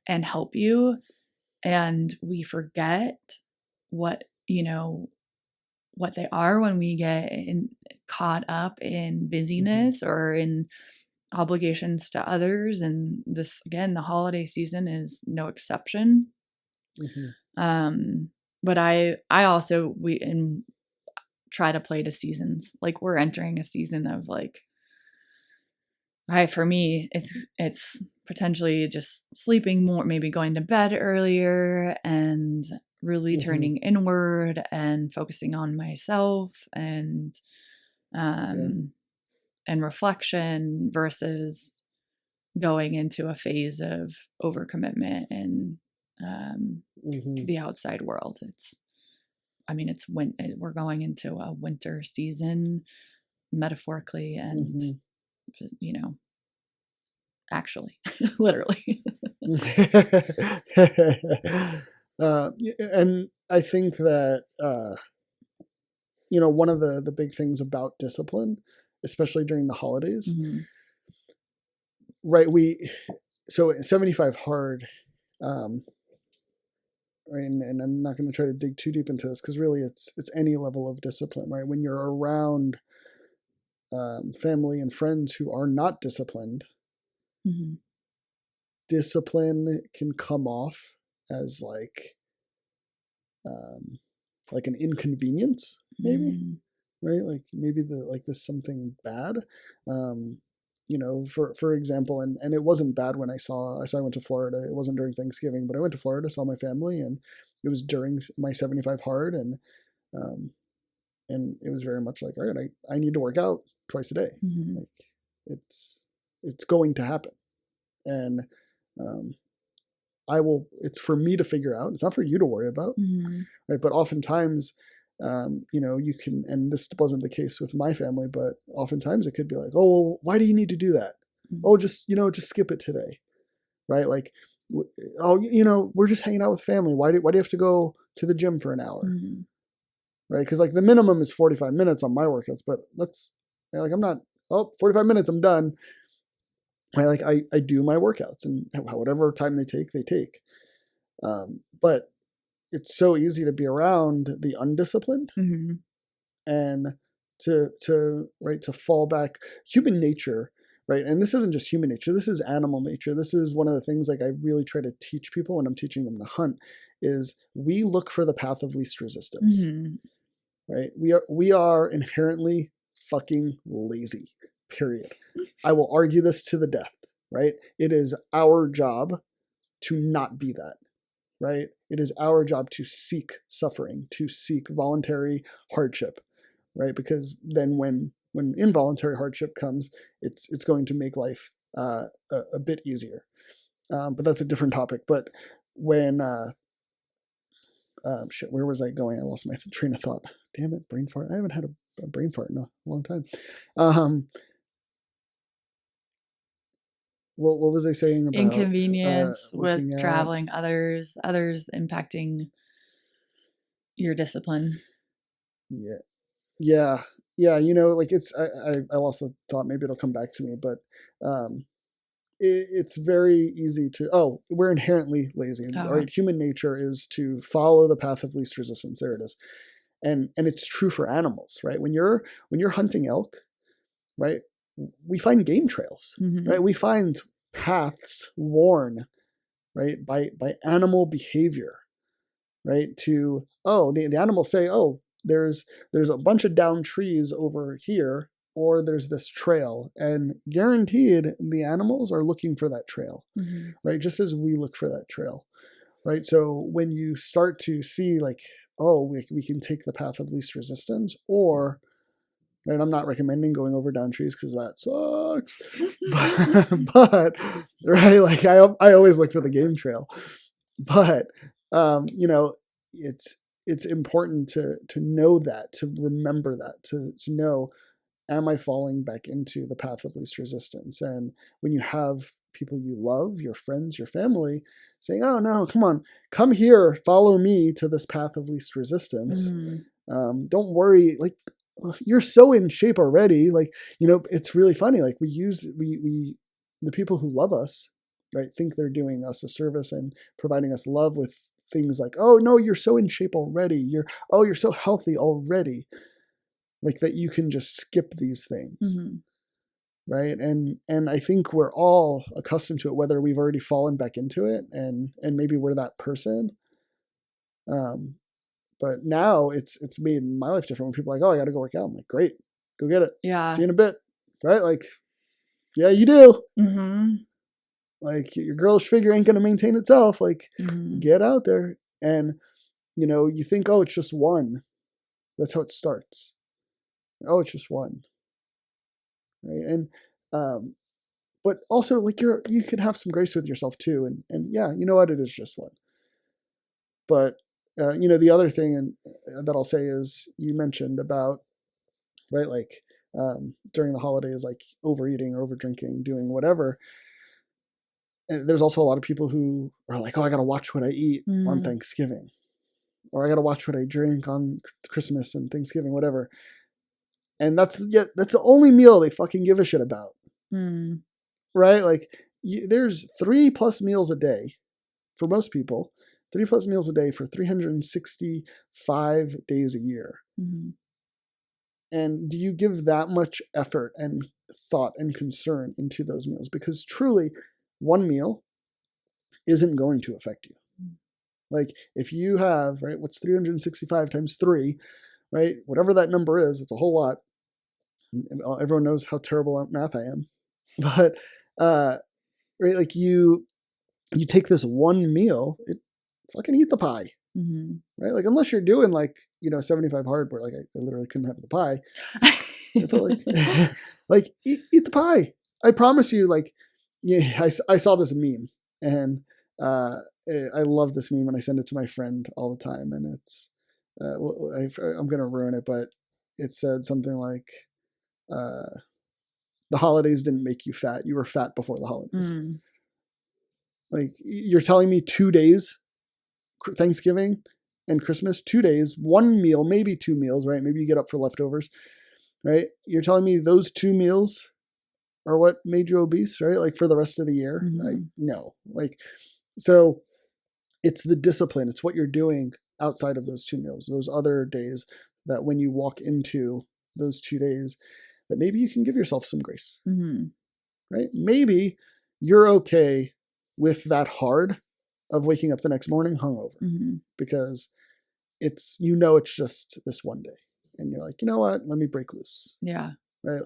and help you. And we forget what they are when we get caught up in busyness or in obligations to others. And this, again, the holiday season is no exception. But I also, try to play to seasons. Like, we're entering a season of like, for me, it's potentially just sleeping more, maybe going to bed earlier, and really turning inward and focusing on myself and reflection, versus going into a phase of overcommitment and the outside world. We're going into a winter season, metaphorically and actually, literally. And I think that one of the big things about discipline, especially during the holidays, right? So 75 hard, and I'm not going to try to dig too deep into this, because really it's any level of discipline, right? When you're around family and friends who are not disciplined, discipline can come off as like an inconvenience, maybe, right? Like maybe this something bad. For example, and it wasn't bad when I went to Florida. It wasn't during Thanksgiving, but I went to Florida, saw my family, and it was during my 75 hard, and it was very much like, all right, I need to work out twice a day. Like it's going to happen, and it's for me to figure out. It's not for you to worry about, right? But oftentimes, you can, and this wasn't the case with my family, but oftentimes it could be like, oh, well, why do you need to do that? Oh, just skip it today, right? Like, oh, we're just hanging out with family. Why do you have to go to the gym for an hour? Right? Because like the minimum is 45 minutes on my workouts, but I'm not, 45 minutes, I'm done. Right? Like I do my workouts, and whatever time they take. But it's so easy to be around the undisciplined and to fall back. Human nature, right? And this isn't just human nature. This is animal nature. This is one of the things like I really try to teach people when I'm teaching them to hunt, is we look for the path of least resistance, right? We are inherently fucking lazy, period. I will argue this to the death, right? It is our job to not be that, right? It is our job to seek suffering, to seek voluntary hardship, right? Because then when involuntary hardship comes, it's going to make life a bit easier. But that's a different topic. But when where was I going? I lost my train of thought. Damn it, brain fart. I haven't had a brain fart in a long time. What was I saying about inconvenience with traveling, others impacting your discipline? Yeah. Like I lost the thought. Maybe it'll come back to me, but it's very easy to, we're inherently lazy. Right? Human nature is to follow the path of least resistance. There it is. And it's true for animals, right? When you're hunting elk, right? We find game trails, right? We find paths worn, right, by animal behavior, right? To the animals say, there's a bunch of downed trees over here, or there's this trail, and guaranteed the animals are looking for that trail, right? Just as we look for that trail. right? So when you start to see like, oh, we can take the path of least resistance, or, and I'm not recommending going over down trees because that sucks, but right, like I always look for the game trail, but you know, it's important to know that, to remember that, to know, am I falling back into the path of least resistance? And when you have people you love, your friends, your family, saying, oh no, come on, come here, follow me to this path of least resistance. Don't worry, like, you're so in shape already. Like, you know, it's really funny. Like we the people who love us, right, think they're doing us a service and providing us love with things like, oh no, you're so in shape already. You're so healthy already. Like that you can just skip these things. Right. And I think we're all accustomed to it, whether we've already fallen back into it and maybe we're that person. But now it's made my life different when people are like, oh, I got to go work out. I'm like, great, go get it. Yeah. See you in a bit. Right. Like, yeah, you do. Like your girlish figure ain't going to maintain itself. Like, get out there. And, you know, you think, oh, it's just one. That's how it starts. Oh, it's just one. Right. And, but also like you can have some grace with yourself too. And yeah, you know what? It is just one. But, you know, the other thing that I'll say is you mentioned about, right, like during the holidays, like overeating or over drinking, doing whatever. And there's also a lot of people who are like, oh, I got to watch what I eat on Thanksgiving, or I got to watch what I drink on Christmas and Thanksgiving, whatever. And that's the only meal they fucking give a shit about. Right? Like there's 3+ meals a day for most people, 3+ meals a day for 365 days a year. And do you give that much effort and thought and concern into those meals? Because truly, one meal isn't going to affect you. Like if you have, right, what's 365 times 3, right? Whatever that number is, it's a whole lot. Everyone knows how terrible at math I am. But, right, like you take this one meal, fucking eat the pie. Right? Like unless you're doing like, you know, 75 hard where like I literally couldn't have the pie. But like, like eat the pie. I promise you, like, yeah, I saw this meme and I love this meme and I send it to my friend all the time. And it's, I'm going to ruin it, but it said something like, the holidays didn't make you fat. You were fat before the holidays. Like you're telling me 2 days, Thanksgiving and Christmas, 2 days, one meal, maybe 2 meals, right? Maybe you get up for leftovers, right? You're telling me those 2 meals are what made you obese, right? Like for the rest of the year? Like, no. Like, so it's the discipline. It's what you're doing outside of those 2 meals, those other days, that when you walk into those 2 days, that maybe you can give yourself some grace, right? Maybe you're okay with that hard of waking up the next morning hungover because it's, you know, it's just this one day and you're like, you know what, let me break loose. Yeah. Right.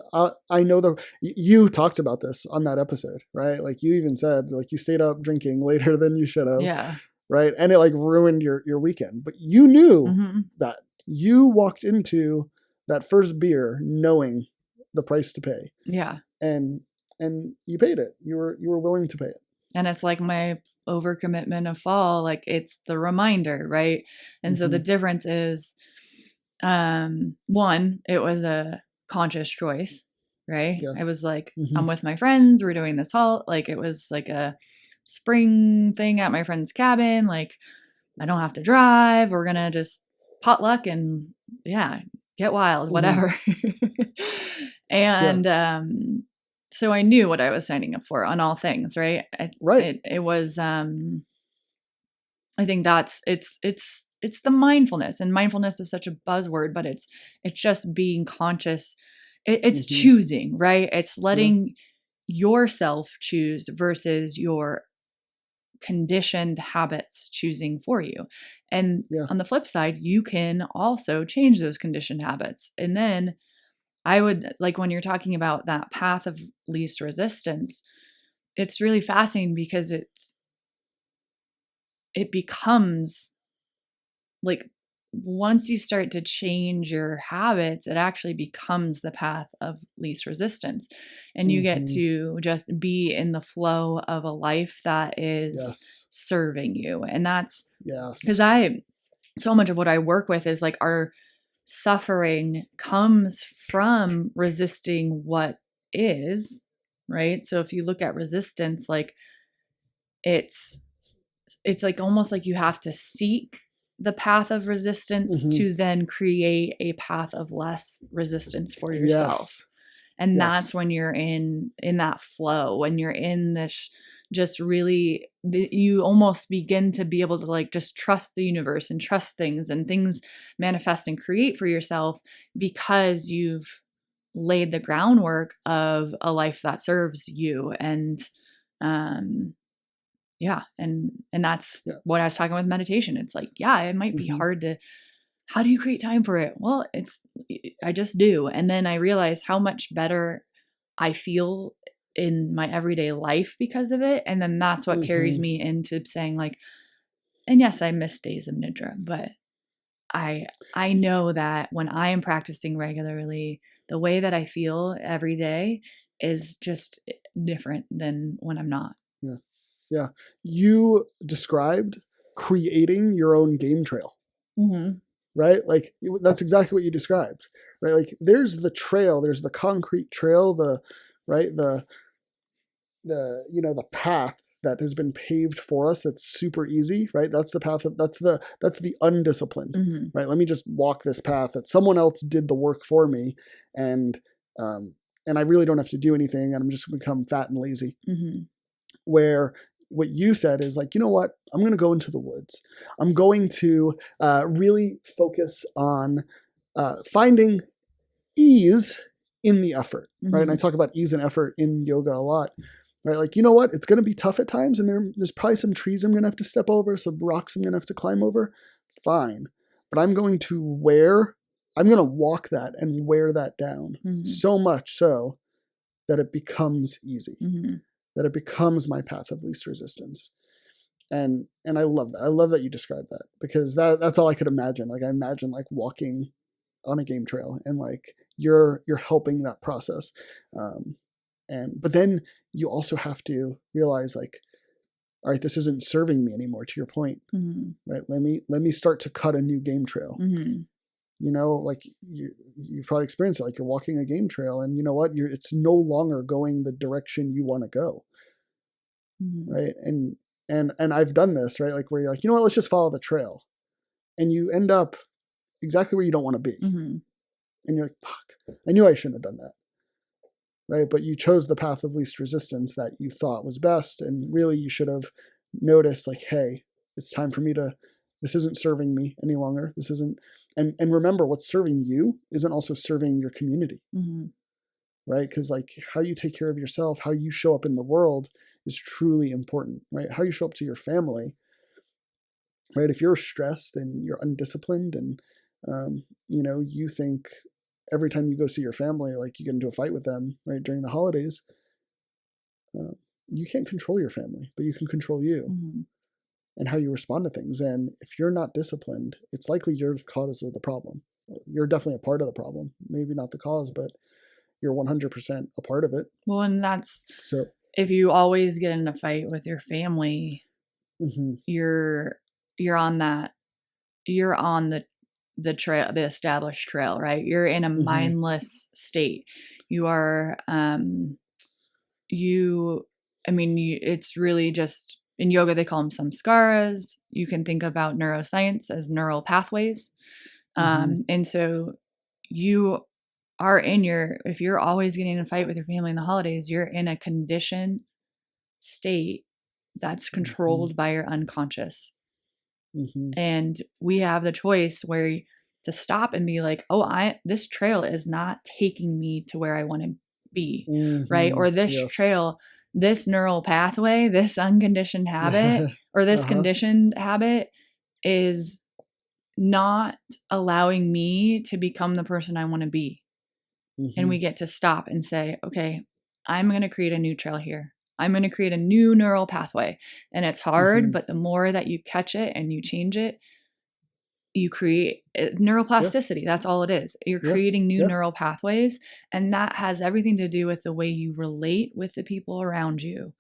I know you talked about this on that episode, right? Like you even said, like you stayed up drinking later than you should have. Yeah. Right. And it like ruined your weekend, but you knew that you walked into that first beer knowing the price to pay. Yeah. And you paid it. You were willing to pay it. And it's like my overcommitment of fall, like it's the reminder, right? And so the difference is, one, it was a conscious choice, right? Yeah. I was like, I'm with my friends, we're doing this like it was like a spring thing at my friend's cabin. Like I don't have to drive. We're going to just potluck and get wild, whatever. And, so I knew what I was signing up for on all things, right? Right. It was, I think it's the mindfulness, and mindfulness is such a buzzword, but it's just being conscious. It's choosing, right? It's letting yourself choose versus your conditioned habits choosing for you. And on the flip side, you can also change those conditioned habits. And then I would, like, when you're talking about that path of least resistance, it's really fascinating because it becomes like, once you start to change your habits, it actually becomes the path of least resistance. And you get to just be in the flow of a life that is serving you. And that's because so much of what I work with is like our suffering comes from resisting what is, right? So if you look at resistance, like it's like almost like you have to seek the path of resistance to then create a path of less resistance for yourself. And that's when you're in that flow, when you're in this just really, you almost begin to be able to like just trust the universe and trust things, and things manifest and create for yourself because you've laid the groundwork of a life that serves you. And yeah. And that's what I was talking with meditation. It's like, yeah, it might be hard to, how do you create time for it? Well, I just do. And then I realize how much better I feel in my everyday life because of it. And then that's what carries me into saying like, and yes, I miss days of nidra, but I know that when I am practicing regularly, the way that I feel every day is just different than when I'm not. Yeah. Yeah. You described creating your own game trail, right? Like that's exactly what you described, right? Like there's the trail, there's the concrete trail, the path that has been paved for us. That's super easy, right? That's the path that's the undisciplined, right? Let me just walk this path that someone else did the work for me. And I really don't have to do anything. And I'm just going to become fat and lazy. Where what you said is like, you know what? I'm going to go into the woods. I'm going to really focus on finding ease in the effort, right? And I talk about ease and effort in yoga a lot, right? Like, you know what? It's going to be tough at times, and there's probably some trees I'm going to have to step over, some rocks I'm going to have to climb over. Fine. But I'm going to walk that and wear that down so much so that it becomes easy. That it becomes my path of least resistance. And I love that. I love that you described that, because that's all I could imagine. Like I imagine like walking on a game trail, and like you're helping that process. But then you also have to realize like, all right, this isn't serving me anymore, to your point, right? Let me start to cut a new game trail. You know, like you've probably experienced it, like you're walking a game trail, and you know what, it's no longer going the direction you want to go. Right. And I've done this, right? Like where you're like, you know what, let's just follow the trail. And you end up exactly where you don't want to be. And you're like, fuck, I knew I shouldn't have done that. Right. But you chose the path of least resistance that you thought was best. And really you should have noticed like, hey, it's time for me this isn't serving me any longer. This isn't, and remember, what's serving you isn't also serving your community. Right? Because like how you take care of yourself, how you show up in the world is truly important, right? How you show up to your family, right? If you're stressed and you're undisciplined and, you think every time you go see your family, like you get into a fight with them, right? During the holidays, you can't control your family, but you can control you and how you respond to things. And if you're not disciplined, it's likely you're the cause of the problem. You're definitely a part of the problem, maybe not the cause, but you're 100% a part of it. Well, and that's so. If you always get in a fight with your family, you're on the trail, the established trail, right? You're in a mindless state. You are, it's really just, in yoga, they call them samskaras. You can think about neuroscience as neural pathways. And so you are if you're always getting in a fight with your family in the holidays, you're in a conditioned state that's controlled by your unconscious. And we have the choice to stop and be like, oh, this trail is not taking me to where I want to be, right? Or this trail, this neural pathway, this unconditioned habit or this conditioned habit is not allowing me to become the person I want to be. And we get to stop and say, okay, I'm going to create a new trail here. I'm going to create a new neural pathway. And it's hard, but the more that you catch it and you change it, you create neuroplasticity. That's all it is. You're creating new neural pathways. And that has everything to do with the way you relate with the people around you.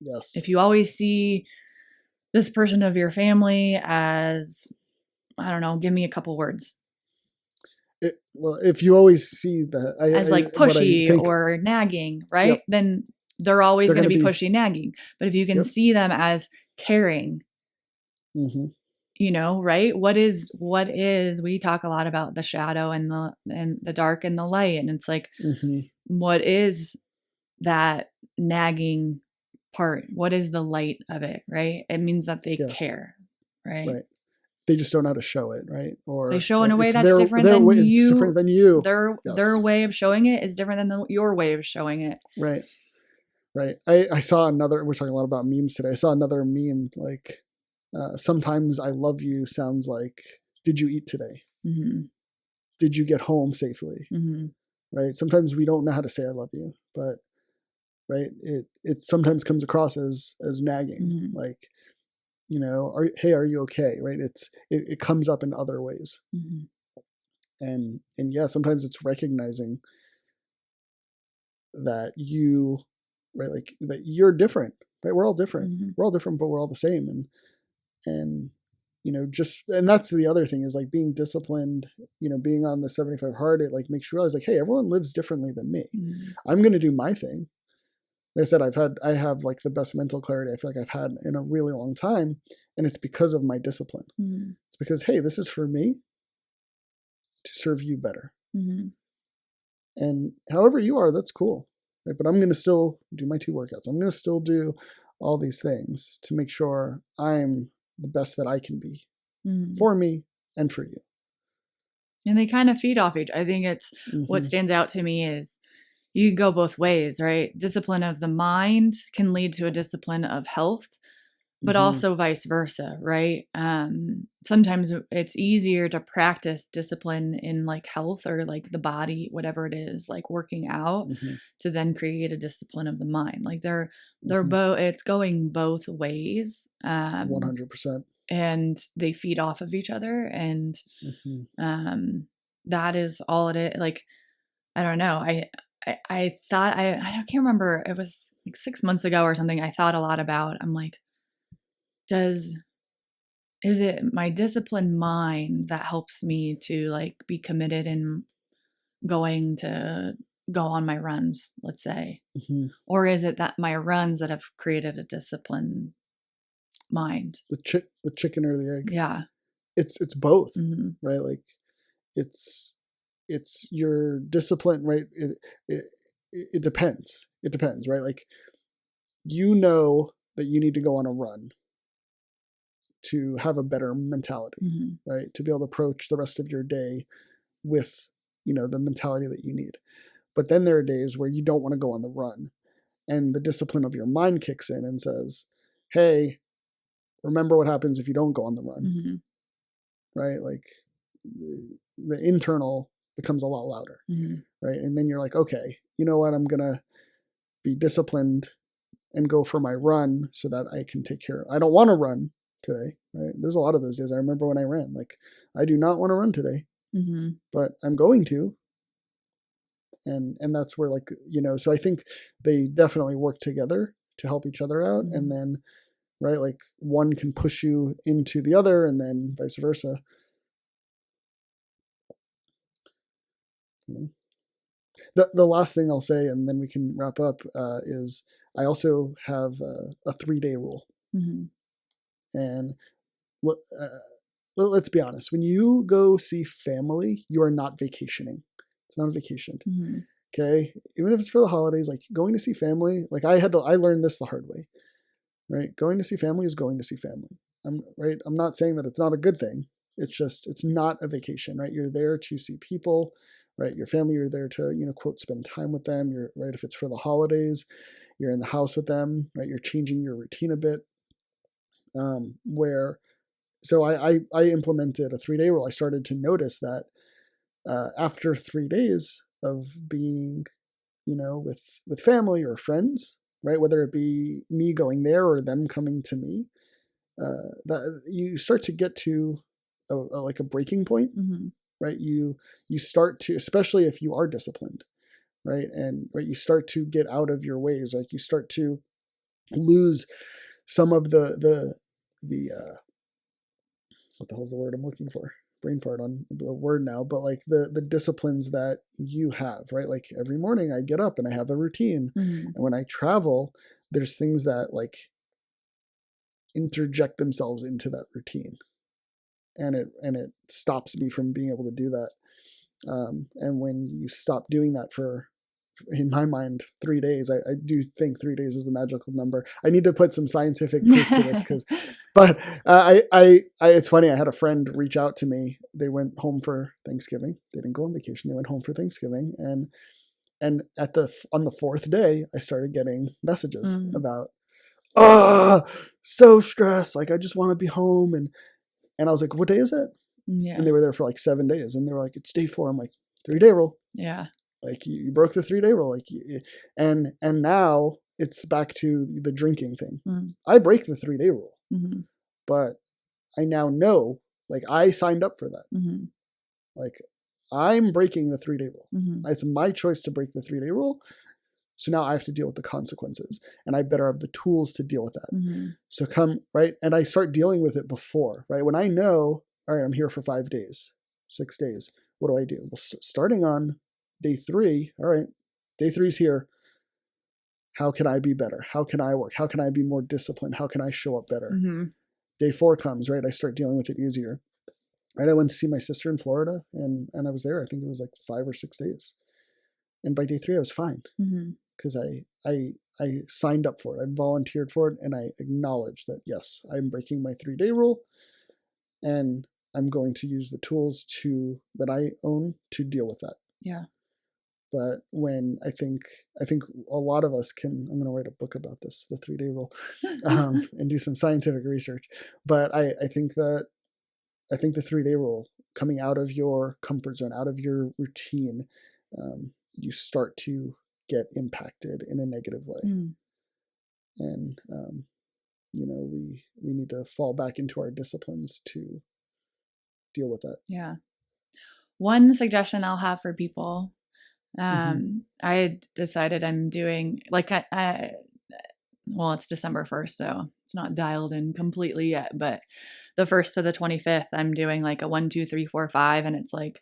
Yes. If you always see this person of your family as, I don't know, give me a couple words. Well, if you always see that as like pushy or nagging, right? Then they're always going to be pushy, nagging. But if you can see them as caring, you know, right? What is, we talk a lot about the shadow and the dark and the light. And it's like, what is that nagging part? What is the light of it, right? It means that they care, right? Right. They just don't know how to show it, right? Or they show in a way that's different than you. It's different than you. Their way of showing it is different than your way of showing it. Right. Right. I saw another, we're talking a lot about memes today. I saw another meme, like, sometimes I love you sounds like, did you eat today? Did you get home safely? Right. Sometimes we don't know how to say I love you, but right. It sometimes comes across as nagging, like, you know, hey, are you okay? Right. It comes up in other ways. And yeah, sometimes it's recognizing that you, right, like that you're different, right? We're all different. We're all different, but we're all the same. And, you know, and that's the other thing is like being disciplined, you know, being on the 75 hard, it like makes you realize like, hey, everyone lives differently than me. I'm going to do my thing. Like I said, I have like the best mental clarity I feel like I've had in a really long time. And it's because of my discipline. It's because, hey, this is for me to serve you better. And however you are, that's cool. Right? But I'm going to still do my 2 workouts. I'm going to still do all these things to make sure I'm the best that I can be for me and for you. And they kind of feed off each. I think it's what stands out to me is you can go both ways, right? Discipline of the mind can lead to a discipline of health, but also vice versa, right? Sometimes it's easier to practice discipline in like health or like the body, whatever it is, like working out, to then create a discipline of the mind. Like they're both, it's going both ways. 100%. And they feed off of each other. And that is all it is. Like, I don't know. I thought, I can't remember, it was like 6 months ago or something. I thought a lot about, I'm like, is it my disciplined mind that helps me to like be committed in going to go on my runs, let's say, or is it that my runs that have created a disciplined mind? The chicken or the egg? Yeah. It's both, right? Like it's your discipline, right? It depends. It depends, right? Like, you know that you need to go on a run to have a better mentality, right? To be able to approach the rest of your day with, you know, the mentality that you need. But then there are days where you don't want to go on the run, and the discipline of your mind kicks in and says, hey, remember what happens if you don't go on the run, right? Like the internal becomes a lot louder, right? And then you're like, okay, you know what? I'm going to be disciplined and go for my run so that I can take care of, I don't want to run today, right? There's a lot of those days. I remember when I ran, like, I do not want to run today, but I'm going to. And that's where, like, you know, so I think they definitely work together to help each other out. And then, right, like one can push you into the other and then vice versa. The last thing I'll say, and then we can wrap up, is I also have a 3-day rule. And let's be honest, when you go see family, you are not vacationing. It's not a vacation. Okay. Even if it's for the holidays, like going to see family, like I learned this the hard way, right? Going to see family is going to see family. I'm not saying that it's not a good thing. It's just, it's not a vacation, right? You're there to see people, right? Your family, you're there to, you know, quote, spend time with them. You're right. If it's for the holidays, you're in the house with them, right? You're changing your routine a bit. So I implemented a 3-day rule. I started to notice that after 3 days of being, you know, with family or friends, right? Whether it be me going there or them coming to me, that you start to get to like a breaking point, right? You start to, especially if you are disciplined, right? And right, you start to get out of your ways, like you start to lose some of the what the hell's the word I'm looking for? Brain fart on the word now, but like the disciplines that you have, right? Like every morning I get up and I have a routine, and when I travel, there's things that like interject themselves into that routine, and it stops me from being able to do that. And when you stop doing that for, in my mind, 3 days, I do think 3 days is the magical number. I need to put some scientific proof to this, but it's funny. I had a friend reach out to me. They went home for Thanksgiving. They didn't go on vacation. They went home for Thanksgiving, and on the 4th day, I started getting messages about, so stressed. Like I just want to be home, and I was like, what day is it? Yeah. And they were there for like 7 days, and they were like, it's day 4. I'm like, 3-day rule. Yeah. Like you broke the 3-day rule. Like, and now it's back to the drinking thing. I break the 3-day rule, but I now know, like I signed up for that. Like I'm breaking the 3-day rule. It's my choice to break the 3-day rule. So now I have to deal with the consequences, and I better have the tools to deal with that. So right. And I start dealing with it before, right? When I know, all right, I'm here for 5 days, 6 days. What do I do? Well, starting on day 3, all right, day 3 is here. How can I be better? How can I work? How can I be more disciplined? How can I show up better? Day 4 comes, right? I start dealing with it easier. Right? I went to see my sister in Florida, and I was there. I think it was like 5 or 6 days. And by day 3, I was fine, because I signed up for it. I volunteered for it, and I acknowledged that, yes, I'm breaking my 3-day rule, and I'm going to use the tools that I own to deal with that. Yeah. But when I think a lot of us can, I'm going to write a book about this, the 3-day rule, and do some scientific research. But I think the 3-day rule, coming out of your comfort zone, out of your routine, you start to get impacted in a negative way. And, we need to fall back into our disciplines to deal with that. Yeah. One suggestion I'll have for people, I decided I'm doing, like, well, it's December 1st, so it's not dialed in completely yet, but the 1st to the 25th, I'm doing like a 1, 2, 3, 4, 5. And it's like,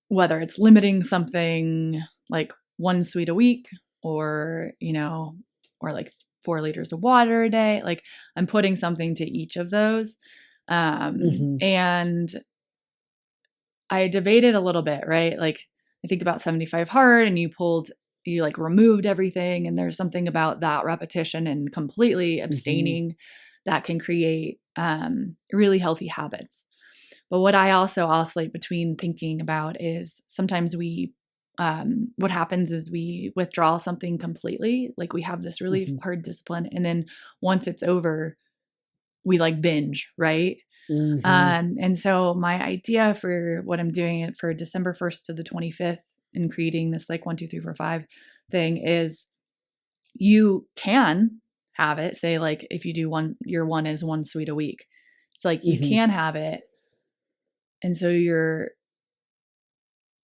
whether it's limiting something like 1 sweet a week, or, or like 4 liters of water a day, like I'm putting something to each of those. And I debated a little bit, right? Like I think about 75 hard, and you like removed everything. And there's something about that repetition and completely abstaining that can create really healthy habits. But what I also oscillate between thinking about is sometimes what happens is we withdraw something completely. Like we have this really hard discipline, and then once it's over, we like binge, right? And so my idea for what I'm doing it for December 1st to the 25th and creating this like 1, 2, 3, 4, 5 thing is, you can have it. Say like if you do your 1 is 1 sweet a week. It's like you can have it. And so you're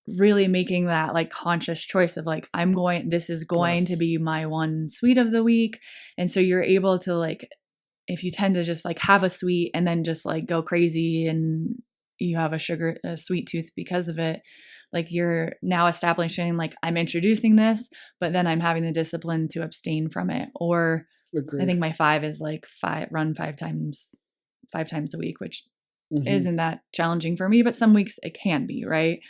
really making that like conscious choice of like, this is going to be my 1 sweet of the week. And so you're able to like, if you tend to just like have a sweet and then just like go crazy and you have a sweet tooth because of it, like you're now establishing like, I'm introducing this, but then I'm having the discipline to abstain from it. Or Agreed. I think my 5 is like run 5 times a week, which isn't that challenging for me, but some weeks it can be, right?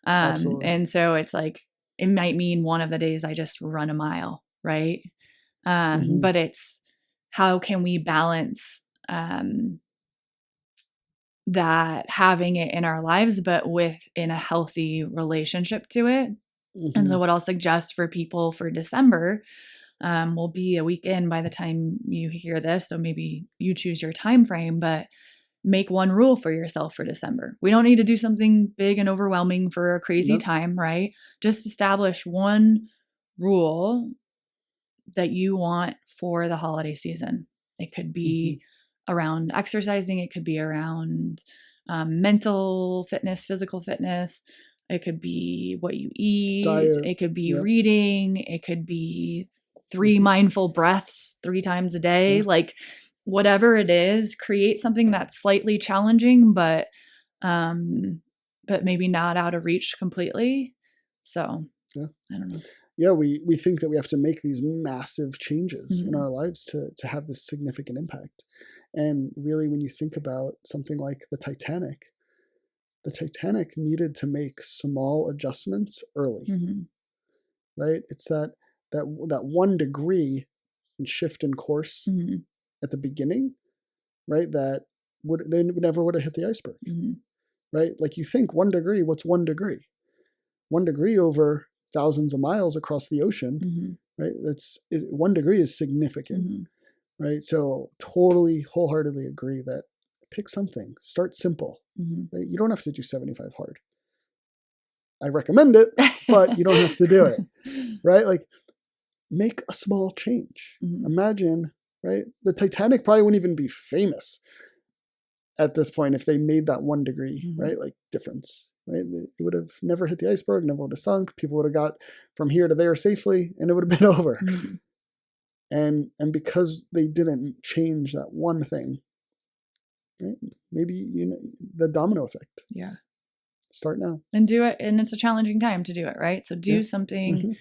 And so it's like, it might mean one of the days I just run a mile, right? But it's, how can we balance that, having it in our lives, but in a healthy relationship to it? And so what I'll suggest for people for December will be a weekend by the time you hear this. So maybe you choose your time frame, but make 1 rule for yourself for December. We don't need to do something big and overwhelming for a crazy time, right? Just establish 1 rule that you want for the holiday season. It could be around exercising. It could be around mental fitness, physical fitness. It could be what you eat. Diet. It could be reading. It could be 3 mindful breaths 3 times a day. Like whatever it is, create something that's slightly challenging, but maybe not out of reach completely. So I don't know. Yeah, we think that we have to make these massive changes in our lives to have this significant impact. And really, when you think about something like the Titanic needed to make small adjustments early, right? It's that 1 degree shift in course at the beginning, right? They never would have hit the iceberg, right? Like you think 1 degree, what's 1 degree? 1 degree over thousands of miles across the ocean, right? 1 degree is significant, right? So totally, wholeheartedly agree that pick something, start simple, right? You don't have to do 75 hard. I recommend it, but you don't have to do it, right? Like make a small change. Imagine, right? The Titanic probably wouldn't even be famous at this point if they made that 1 degree, right? Like difference. Right? It would have never hit the iceberg, never would have sunk. People would have got from here to there safely, and it would have been over. And because they didn't change that one thing, right? Maybe the domino effect. Yeah. Start now and do it, and it's a challenging time to do it, right? So do something.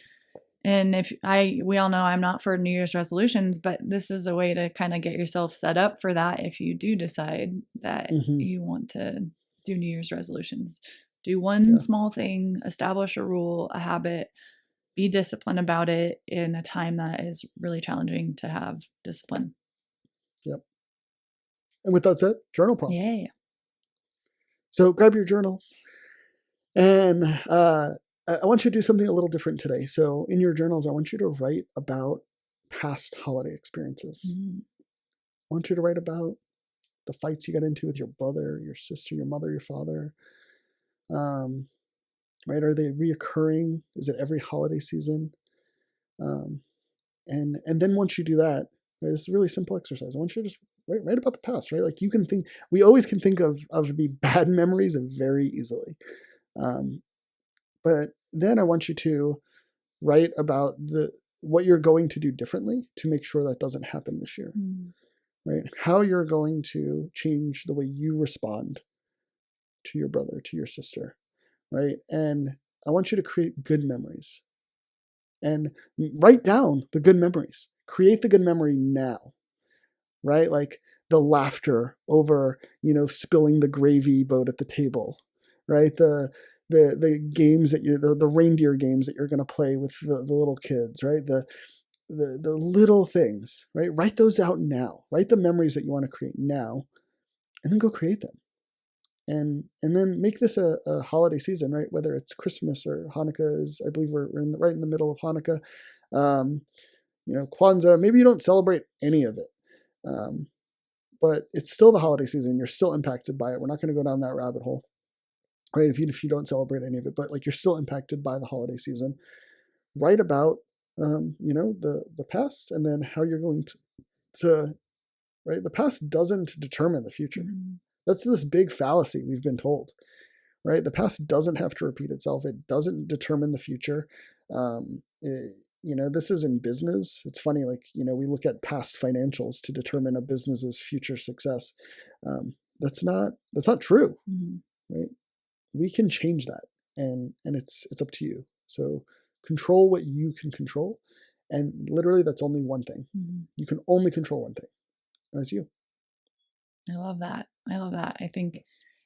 And we all know I'm not for New Year's resolutions, but this is a way to kind of get yourself set up for that if you do decide that you want to do New Year's resolutions. Do one small thing, establish a rule, a habit, be disciplined about it in a time that is really challenging to have discipline. Yep. And with that said, journal prompt. Yeah. So grab your journals. And I want you to do something a little different today. So in your journals, I want you to write about past holiday experiences. I want you to write about the fights you got into with your brother, your sister, your mother, your father. Right? Are they reoccurring? Is it every holiday season? And then once you do that, right, this is a really simple exercise. I want you to just write about the past, right? Like we always can think of the bad memories very easily. But then I want you to write about what you're going to do differently to make sure that doesn't happen this year, right? How you're going to change the way you respond to your brother, to your sister, right? And I want you to create good memories and write down the good memories. Create the good memory now, right? Like the laughter over, spilling the gravy boat at the table, right? The games that the reindeer games that you're going to play with the little kids, right? The little things, right? Write those out now. Write the memories that you want to create now, and then go create them. And then make this a holiday season, right? Whether it's Christmas or Hanukkah I believe we're right in the middle of Hanukkah. Kwanzaa, maybe you don't celebrate any of it. But it's still the holiday season. You're still impacted by it. We're not going to go down that rabbit hole, right? If you don't celebrate any of it, but like you're still impacted by the holiday season. Write about, the past, and then how you're going to right? The past doesn't determine the future. That's this big fallacy we've been told, right? The past doesn't have to repeat itself. It doesn't determine the future. This is in business. It's funny, we look at past financials to determine a business's future success. That's not true, right? We can change that, and it's up to you. So control what you can control, and literally that's only one thing. You can only control one thing, and that's you. I love that. I think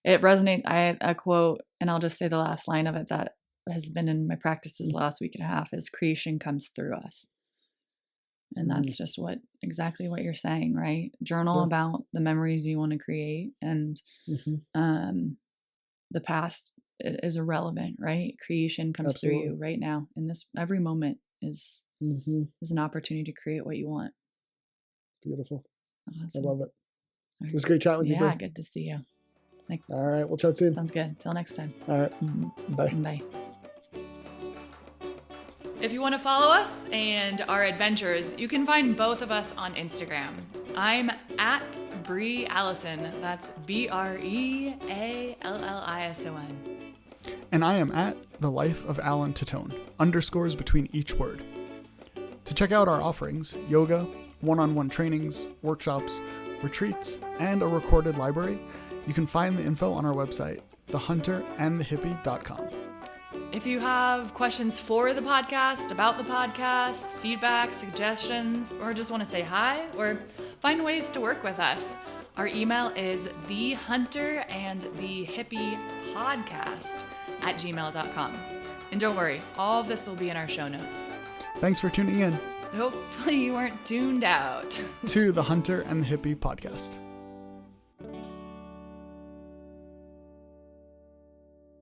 it resonates. A quote, and I'll just say the last line of it that has been in my practices the last week and a half is creation comes through us. And that's just exactly what you're saying, right? Journal about the memories you want to create, and the past is irrelevant, right? Creation comes through you right now. And this every moment is an opportunity to create what you want. Beautiful. Awesome. I love it. It was great chatting with you. Yeah, good to see you. All right, we'll chat soon. Sounds good. Till next time. All right. Bye. Bye. If you want to follow us and our adventures, you can find both of us on Instagram. I'm at Bree Allison. That's BreAllison. And I am at The Life of Alan Tatone, underscores between each word. To check out our offerings, yoga, one-on-one trainings, workshops, retreats, and a recorded library, you can find the info on our website, thehunterandthehippie.com. If you have questions for the podcast, about the podcast, feedback, suggestions, or just want to say hi, or find ways to work with us, our email is thehunterandthehippie@gmail.com. And don't worry, all of this will be in our show notes. Thanks for tuning in. Hopefully you weren't tuned out. To the Hunter and the Hippie podcast.